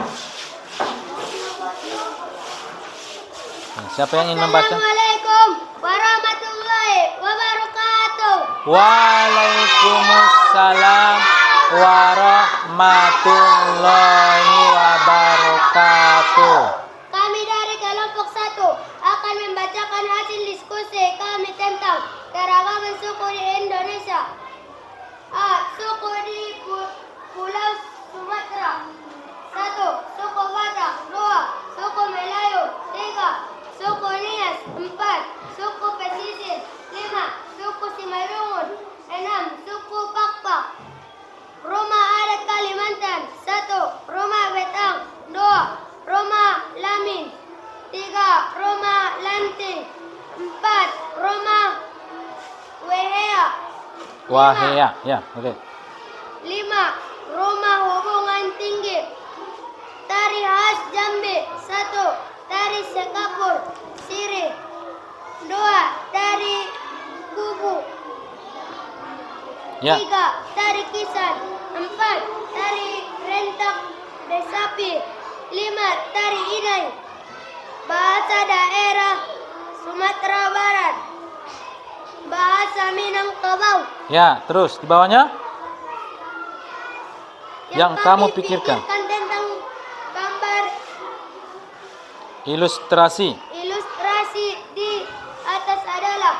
Speaker 1: Nah, siapa yang ingin membaca?
Speaker 2: Assalamualaikum warahmatullahi wabarakatuh.
Speaker 1: Waalaikumsalam warahmatullahi wabarakatuh.
Speaker 2: Kami dari kelompok 1 akan membacakan hasil diskusi kami tentang keragaman suku di Indonesia. A. Suku di Pulau Sumatera. 1. Suku Batak. 2. Suku Melayu. 3. Suku Nias. 4. Suku Pesisir. 5. Suku Simalungun. 6. Suku Pakpak. Rumah adat Kalimantan. 1. Rumah Betang. 2. Rumah Lamin. 3. Rumah Lanting. 4. Rumah Wehea.
Speaker 1: Wahea, ya, oke.
Speaker 2: 5. Rumah hubungan tinggi. Tari khas Jambi. 1. Tari Sekapur Sirih. 2. Tari Kubu.
Speaker 1: Ya.
Speaker 2: 3. Tari Kisan. 4. Tari Rentak Besapi. 5. Tari Inai. Bahasa daerah Sumatera Barat. Bahasa Minangkabau.
Speaker 1: Ya, terus di bawahnya yang kamu
Speaker 2: kami
Speaker 1: pikirkan.
Speaker 2: tentang gambar
Speaker 1: Ilustrasi.
Speaker 2: ilustrasi di atas adalah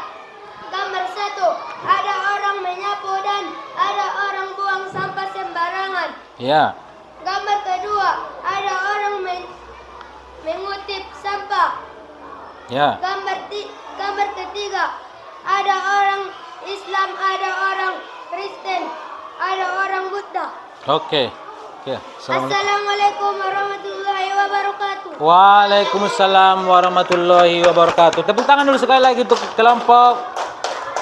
Speaker 2: gambar 1. Ada orang menyapu dan ada orang buang sampah sembarangan.
Speaker 1: Ya.
Speaker 2: Gambar kedua, ada orang mengutip sampah.
Speaker 1: Ya.
Speaker 2: Gambar ketiga, ada orang Islam, ada orang Kristen, ada orang Buddha.
Speaker 1: Oke. Ya, assalamualaikum.
Speaker 2: Assalamualaikum warahmatullahi wabarakatuh.
Speaker 1: Waalaikumsalam warahmatullahi wabarakatuh. Tepuk tangan dulu sekali lagi untuk kelompok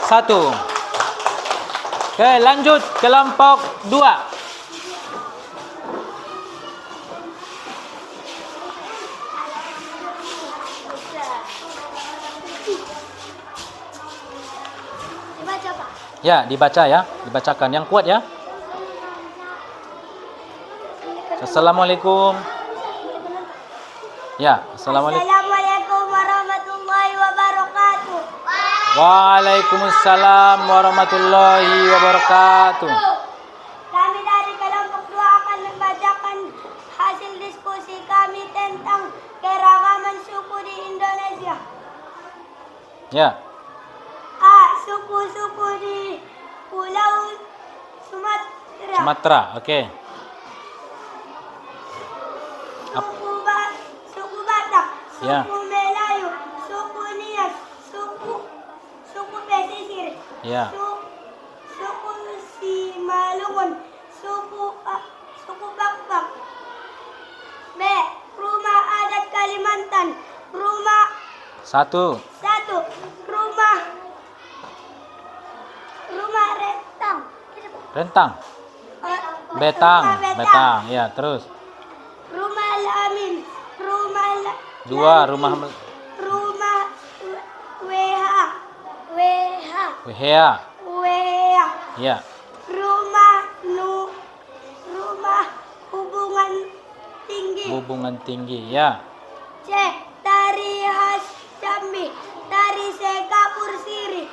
Speaker 1: 1. Oke, lanjut kelompok 2.
Speaker 2: Dibaca, Pak.
Speaker 1: Ya, dibaca ya, dibacakan yang kuat ya. Assalamualaikum. Ya, assalamualaikum.
Speaker 2: Assalamualaikum warahmatullahi wabarakatuh.
Speaker 1: Waalaikumsalam warahmatullahi wabarakatuh.
Speaker 2: Kami dari kelompok 2 akan membacakan hasil diskusi kami tentang keragaman suku di Indonesia.
Speaker 1: Ya,
Speaker 2: A. Suku-suku di Pulau Sumatera.
Speaker 1: Sumatera. Oke.
Speaker 2: Suku Batak,
Speaker 1: Ya.
Speaker 2: suku Melayu, suku Nias, suku Pesisir,
Speaker 1: Ya.
Speaker 2: suku Simalungun, suku Pakpak. B. Rumah adat Kalimantan. Rumah
Speaker 1: 1.
Speaker 2: 1. Rumah Rentang.
Speaker 1: Rentang.
Speaker 2: Rumah
Speaker 1: Betang. Ya, terus.
Speaker 2: Rumah Lamin.
Speaker 1: 2. Rumah
Speaker 2: WH.
Speaker 1: Wehea. Ya.
Speaker 2: Rumah hubungan tinggi.
Speaker 1: Hubungan tinggi. Ya.
Speaker 2: C. Tari khas Jambi. Tari Sekapur Sirih.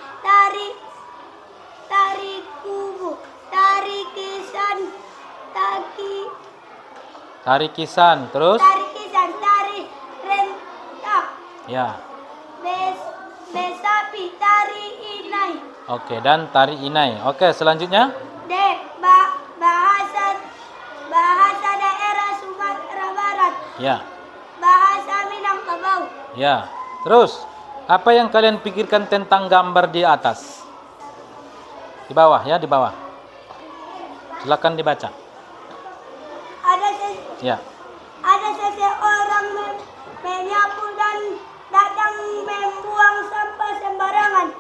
Speaker 2: Tari Kubu. Tari Kisan.
Speaker 1: Tari Kisan. Terus.
Speaker 2: Tari Rentak.
Speaker 1: Ya.
Speaker 2: Besapi. Tari Inai.
Speaker 1: Oke, dan tari Inai. Oke, selanjutnya.
Speaker 2: D. Bahasa daerah Sumatera Barat.
Speaker 1: Ya.
Speaker 2: Bahasa Minangkabau.
Speaker 1: Ya. Terus, apa yang kalian pikirkan tentang gambar di atas? Di bawah ya, di bawah. Silakan dibaca. Ya.
Speaker 2: Ada seseorang menyapu dan datang membuang sampah sembarangan.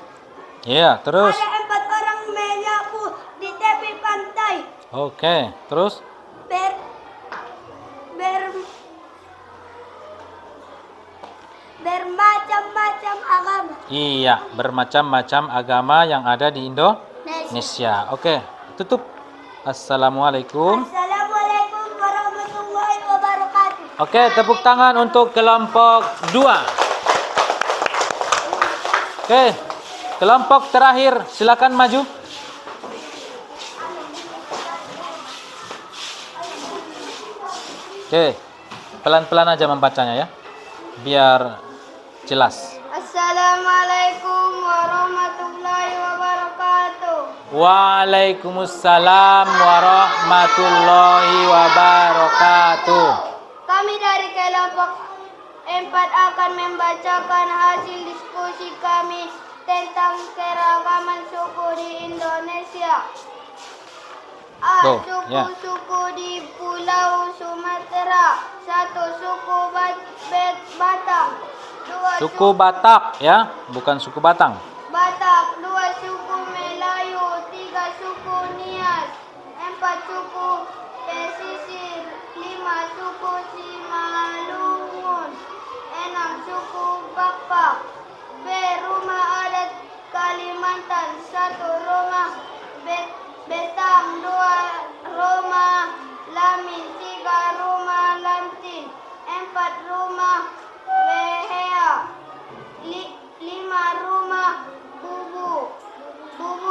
Speaker 1: Ya, terus.
Speaker 2: Ada 4 orang menyapu di tepi pantai.
Speaker 1: Oke, terus.
Speaker 2: Ber, ber, bermacam-macam agama.
Speaker 1: Iya, bermacam-macam agama yang ada di Indonesia. Oke, tutup. Assalamualaikum.
Speaker 2: Assalamualaikum warahmatullahi wabarakatuh.
Speaker 1: Oke, tepuk tangan untuk kelompok 2. Oke, kelompok terakhir, silakan maju. Oke, pelan-pelan aja membacanya ya, biar jelas.
Speaker 2: Assalamualaikum warahmatullahi wabarakatuh.
Speaker 1: Waalaikumsalam warahmatullahi wabarakatuh.
Speaker 2: Kami dari kelompok 4 akan membacakan hasil diskusi kami tentang keragaman suku di Indonesia.
Speaker 1: Tuh, ya.
Speaker 2: Suku-suku di Pulau Sumatera. 1 suku Batak. 2
Speaker 1: Suku Batak ya, bukan suku Batang.
Speaker 2: Batak, 2 suku Melayu, 3 suku Nias, 4 suku Pesisir, 5 suku Simalungun, 6 suku Bapak. B. Rumah adat Kalimantan. 1 rumah Betang, 2 rumah Lamin, 3 rumah Lantin, 4 rumah Wehea, 5 rumah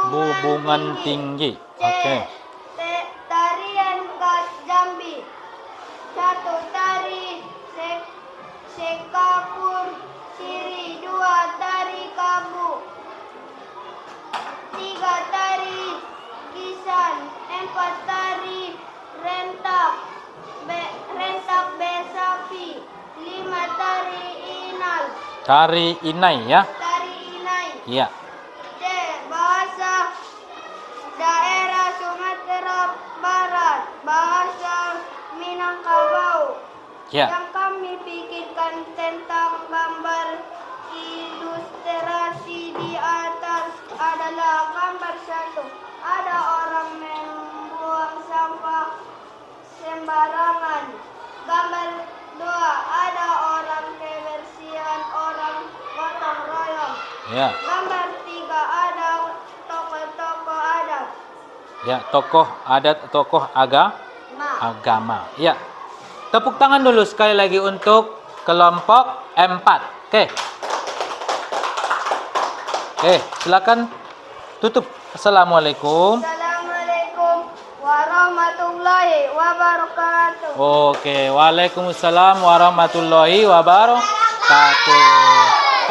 Speaker 1: Bubungan tinggi.
Speaker 2: C.
Speaker 1: Oke.
Speaker 2: Tarian khas Jambi. 1 tari sekapur siri, 2 tari kabu, 3 tari kisan, 4 tari rentak besapi, 5 tari inal.
Speaker 1: Tari Inai ya.
Speaker 2: Tari inai.
Speaker 1: Iya.
Speaker 2: D. Bahasa daerah Sumatera Barat. Bahasa Minangkabau.
Speaker 1: Ya.
Speaker 2: Yang kami pikirkan tentang gambar ilustrasi di atas adalah gambar 1. Ada orang membuang sampah sembarangan. Gambar 2. Ada orang kebersihan, orang gotong royong.
Speaker 1: Ya.
Speaker 2: Gambar 3. Ada tokoh-tokoh adat.
Speaker 1: Ya, tokoh adat, tokoh agama. Ya. Tepuk tangan dulu sekali lagi untuk kelompok 4. Oke. Oke, silakan tutup. Assalamualaikum.
Speaker 2: Assalamualaikum warahmatullahi wabarakatuh.
Speaker 1: Oke, waalaikumsalam warahmatullahi wabarakatuh.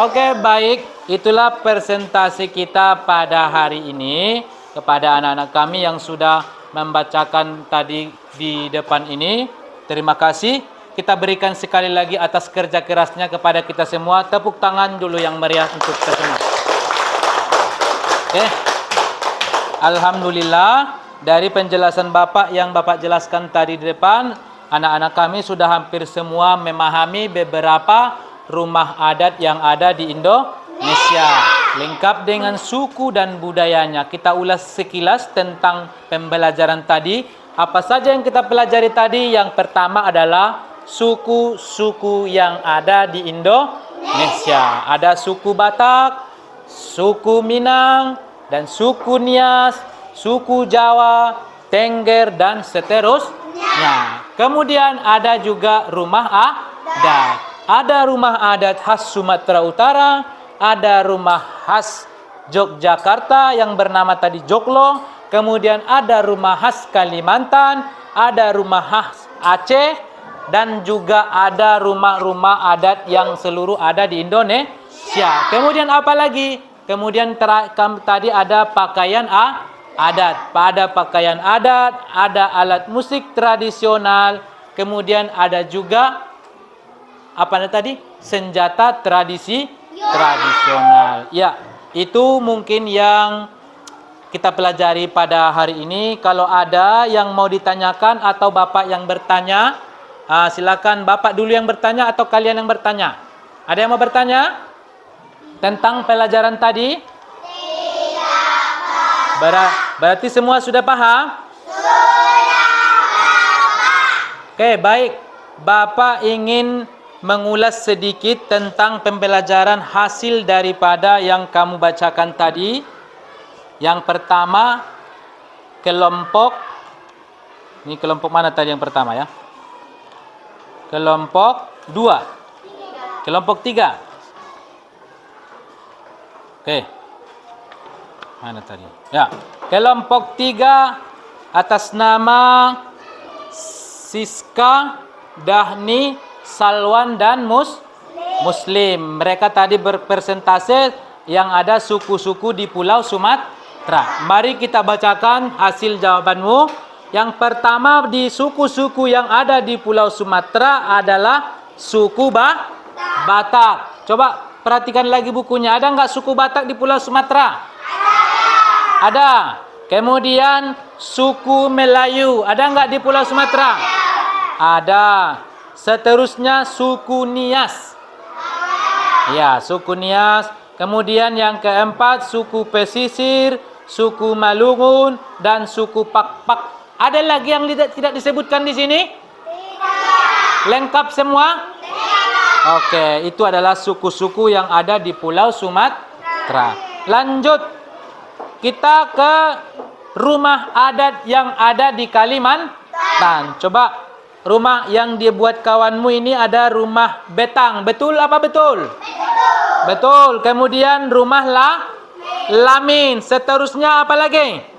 Speaker 1: Oke, baik. Itulah presentasi kita pada hari ini kepada anak-anak kami yang sudah membacakan tadi di depan ini. Terima kasih. Kita berikan sekali lagi atas kerja kerasnya kepada kita semua. Tepuk tangan dulu yang meriah untuk kita semua. Oke. Alhamdulillah, dari penjelasan Bapak yang Bapak jelaskan tadi di depan, anak-anak kami sudah hampir semua memahami beberapa rumah adat yang ada di Indonesia, lengkap dengan suku dan budayanya. Kita ulas sekilas tentang pembelajaran tadi. Apa saja yang kita pelajari tadi? Yang pertama adalah suku-suku yang ada di Indonesia. Ada suku Batak, suku Minang, dan suku Nias, suku Jawa, Tengger, dan seterusnya. Kemudian ada juga rumah adat. Ada rumah adat khas Sumatera Utara, ada rumah khas Yogyakarta yang bernama tadi Joglo, kemudian ada rumah khas Kalimantan, ada rumah khas Aceh, dan juga ada rumah-rumah adat yang seluruh ada di Indonesia. Kemudian apa lagi? Kemudian tadi ada pakaian adat. Pada pakaian adat, ada alat musik tradisional, kemudian ada juga apa tadi? Senjata tradisional. Ya, itu mungkin yang kita pelajari pada hari ini. Kalau ada yang mau ditanyakan atau Bapak yang bertanya, silakan Bapak dulu yang bertanya atau kalian yang bertanya. Ada yang mau bertanya tentang pelajaran tadi? Berarti semua sudah paham? Oke, baik. Bapak ingin mengulas sedikit tentang pembelajaran hasil daripada yang kamu bacakan tadi. Yang pertama, kelompok. Ini kelompok mana tadi yang pertama ya? Kelompok 2. Kelompok 3. Oke. Mana tadi? Ya. Kelompok 3 atas nama Siska, Dahni, Salwan dan Muslim. Mereka tadi berpresentase yang ada suku-suku di Pulau Sumatera. Mari kita bacakan hasil jawabanmu. Yang pertama di suku-suku yang ada di Pulau Sumatera adalah suku Batak. Coba perhatikan lagi bukunya. Ada nggak suku Batak di Pulau Sumatera? Ada. Kemudian suku Melayu. Ada nggak di Pulau Sumatera? Ada. Seterusnya suku Nias. Ya, suku Nias. Kemudian yang keempat suku Pesisir, suku Malungun, dan suku Pakpak. Ada lagi yang tidak disebutkan di sini? Tidak. Lengkap semua? Tidak. Oke, itu adalah suku-suku yang ada di Pulau Sumatera. Lanjut. Kita ke rumah adat yang ada di Kalimantan. Coba rumah yang dia buat kawanmu ini ada rumah betang. Betul apa betul? Betul. Betul. Kemudian rumah lamin. Seterusnya apa lagi?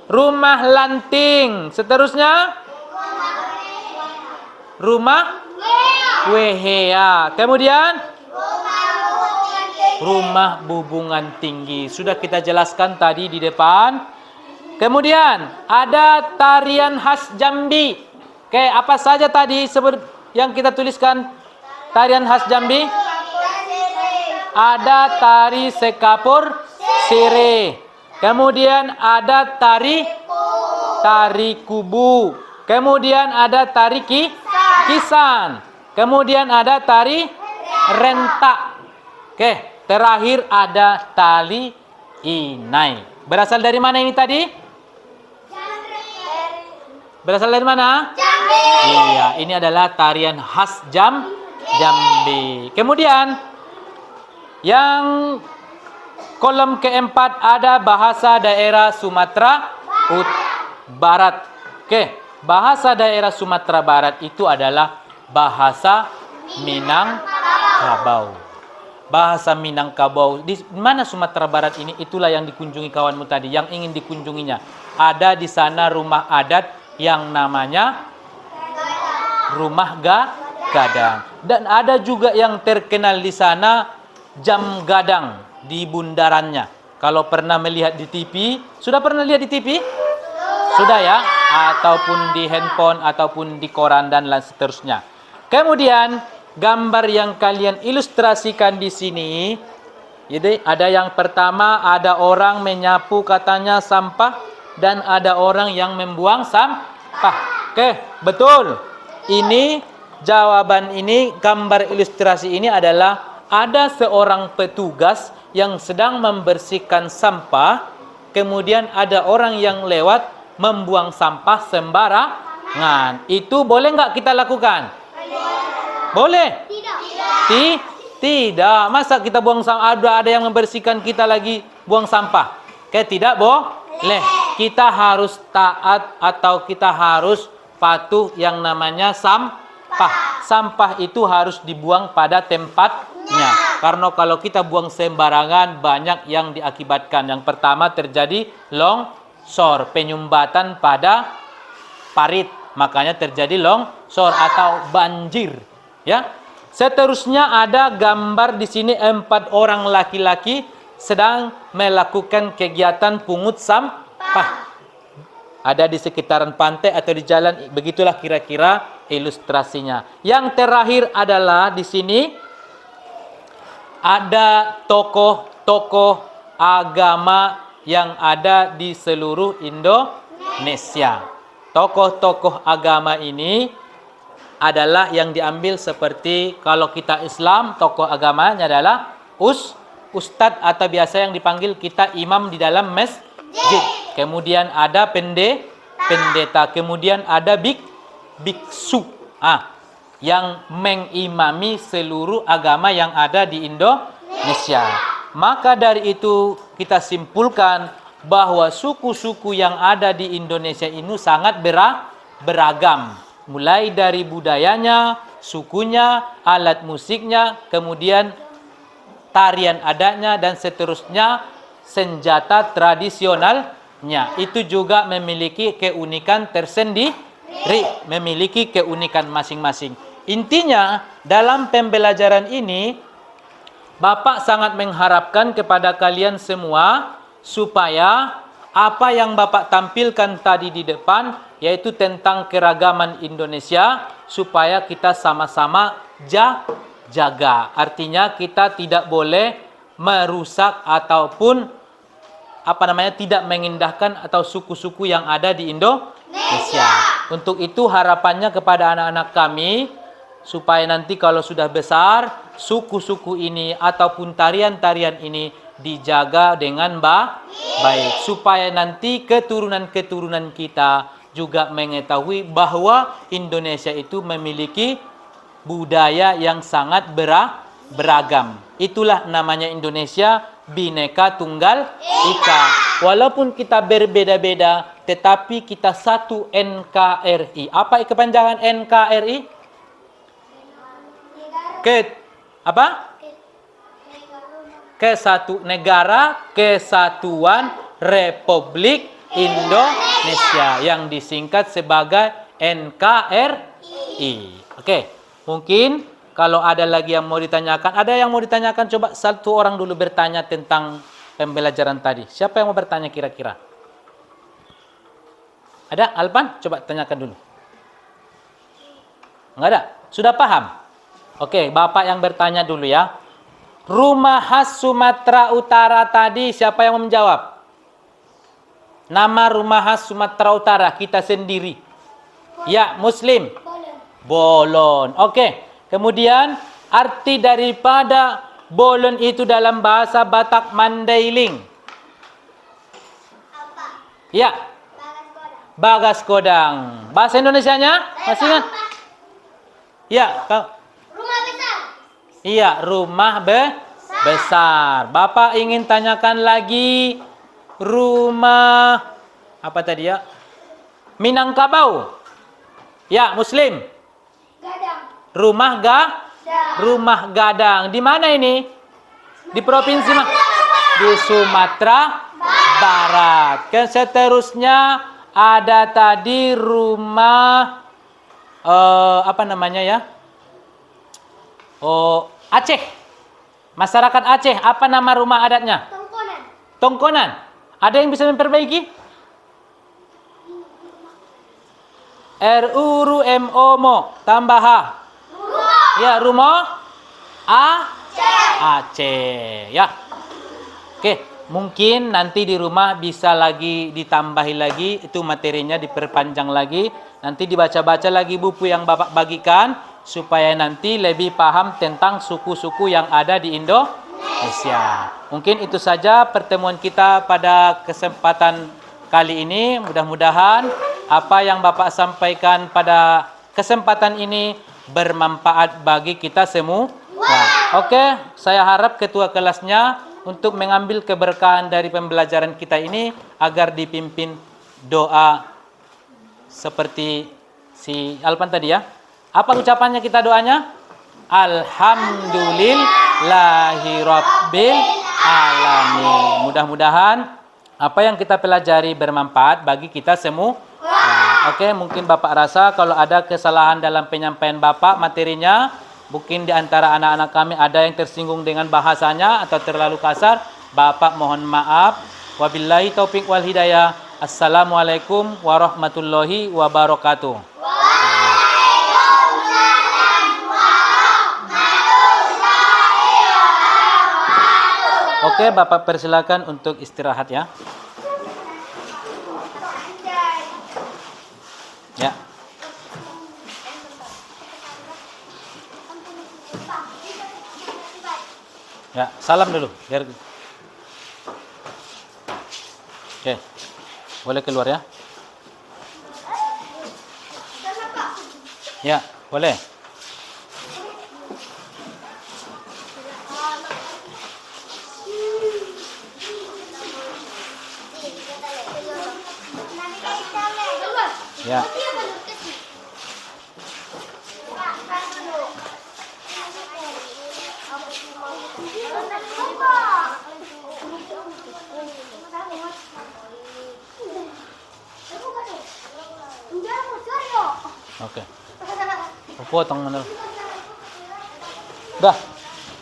Speaker 1: Rumah lanting. Seterusnya? Rumah wehea. Kemudian? Rumah bubungan tinggi. Sudah kita jelaskan tadi di depan. Kemudian ada tarian khas Jambi. Oke, apa saja tadi yang kita tuliskan tarian khas Jambi? Ada tari sekapur sire. Kemudian ada tari kubu. Kemudian ada tari kisan. Kemudian ada tari rentak. Oke, terakhir ada tali inai. Berasal dari mana ini tadi? Berasal dari mana? Jambi. Iya, ini adalah tarian khas Jambi. Kemudian yang kolom keempat ada bahasa daerah Sumatera Barat. Oke, bahasa daerah Sumatera Barat itu adalah bahasa Minangkabau. Bahasa Minangkabau. Di mana Sumatera Barat ini? Itulah yang dikunjungi kawanmu tadi, yang ingin dikunjunginya. Ada di sana rumah adat yang namanya Rumah Gadang. Dan ada juga yang terkenal di sana jam gadang di bundarannya. Kalau pernah melihat di TV, sudah pernah lihat di TV? Sudah ya? Ataupun di handphone, ataupun di koran dan lain seterusnya. Kemudian gambar yang kalian ilustrasikan di sini, jadi ada yang pertama ada orang menyapu katanya sampah dan ada orang yang membuang sampah. Oke, betul. Ini jawaban ini, gambar ilustrasi ini adalah ada seorang petugas yang sedang membersihkan sampah, kemudian ada orang yang lewat membuang sampah sembarangan. Itu boleh nggak kita lakukan? Boleh? Tidak. Masa kita buang sampah, ada yang membersihkan kita lagi buang sampah? Tidak boleh. Kita harus taat atau kita harus patuh yang namanya sampah. Sampah itu harus dibuang pada tempatnya. Karena kalau kita buang sembarangan banyak yang diakibatkan. Yang pertama terjadi longsor, penyumbatan pada parit. Makanya terjadi longsor atau banjir. Ya. Seterusnya ada gambar di sini 4 orang laki-laki sedang melakukan kegiatan pungut sampah. Ada di sekitaran pantai atau di jalan, begitulah kira-kira ilustrasinya. Yang terakhir adalah di sini ada tokoh-tokoh agama yang ada di seluruh Indonesia. Tokoh-tokoh agama ini adalah yang diambil seperti kalau kita Islam, tokoh agamanya adalah ustadz atau biasa yang dipanggil kita imam di dalam masjid. Kemudian ada pendeta, kemudian ada biksu. Yang mengimami seluruh agama yang ada di Indonesia. Maka dari itu kita simpulkan bahwa suku-suku yang ada di Indonesia ini sangat beragam. Mulai dari budayanya, sukunya, alat musiknya, kemudian tarian adatnya, dan seterusnya, senjata tradisionalnya. Itu juga memiliki keunikan tersendiri, memiliki keunikan masing-masing. Intinya, dalam pembelajaran ini, Bapak sangat mengharapkan kepada kalian semua supaya apa yang Bapak tampilkan tadi di depan, yaitu tentang keragaman Indonesia, supaya kita sama-sama jaga. Artinya kita tidak boleh merusak ataupun tidak mengindahkan atau suku-suku yang ada di Indonesia. Untuk itu harapannya kepada anak-anak kami, supaya nanti kalau sudah besar, suku-suku ini ataupun tarian-tarian ini dijaga dengan baik. Supaya nanti keturunan-keturunan kita juga mengetahui bahwa Indonesia itu memiliki budaya yang sangat beragam. Itulah namanya Indonesia, Bhinneka Tunggal Ika. Walaupun kita berbeda-beda, tetapi kita satu NKRI. Apa kepanjangan NKRI? Negara Kesatuan Republik Indonesia, yang disingkat sebagai NKRI. Oke, mungkin kalau ada lagi yang mau ditanyakan, coba satu orang dulu bertanya tentang pembelajaran tadi. Siapa yang mau bertanya kira-kira? Ada? Alpan? Coba tanyakan dulu. Enggak ada? Sudah paham? Oke, Bapak yang bertanya dulu ya. Rumah khas Sumatera Utara tadi siapa yang menjawab? Nama rumah khas Sumatera Utara kita sendiri. Ya, Muslim. Bolon. Oke. Kemudian arti daripada bolon itu dalam bahasa Batak Mandailing. Ya. Bagas Kodang. Bahasa Indonesianya? Masih ingat? Ya,
Speaker 2: Rumah besar.
Speaker 1: Iya, rumah besar. Bapak ingin tanyakan lagi rumah apa tadi ya? Minangkabau. Ya, Muslim.
Speaker 2: Gadang.
Speaker 1: Rumah gadang. Di mana ini? Di provinsi mana? Di Sumatera Barat. Seterusnya ada tadi rumah Aceh. Masyarakat Aceh, apa nama rumah adatnya? Tongkonan. Ada yang bisa memperbaiki? RUMO tambah H. Ya, rumah Aceh. Ya. Oke, mungkin nanti di rumah bisa lagi ditambahi lagi, itu materinya diperpanjang lagi. Nanti dibaca-baca lagi buku yang Bapak bagikan, supaya nanti lebih paham tentang suku-suku yang ada di Indonesia. Mungkin itu saja pertemuan kita pada kesempatan kali ini. Mudah-mudahan apa yang Bapak sampaikan pada kesempatan ini bermanfaat bagi kita semua. Oke, saya harap ketua kelasnya untuk mengambil keberkahan dari pembelajaran kita ini agar dipimpin doa seperti si Alpan tadi ya. Apa ucapannya kita doanya? Alhamdulillahirabbil alamin. Mudah-mudahan apa yang kita pelajari bermanfaat bagi kita semua. Oke, mungkin Bapak rasa kalau ada kesalahan dalam penyampaian Bapak materinya, mungkin di antara anak-anak kami ada yang tersinggung dengan bahasanya atau terlalu kasar, Bapak mohon maaf. Wabillahi taufik wal hidayah. Assalamualaikum warahmatullahi wabarakatuh. Oke, Bapak persilakan untuk istirahat ya. Ya. Ya, salam dulu. Biar... Oke. Boleh keluar ya? Ya, boleh. Ya. Oke. Potong mana? Dah.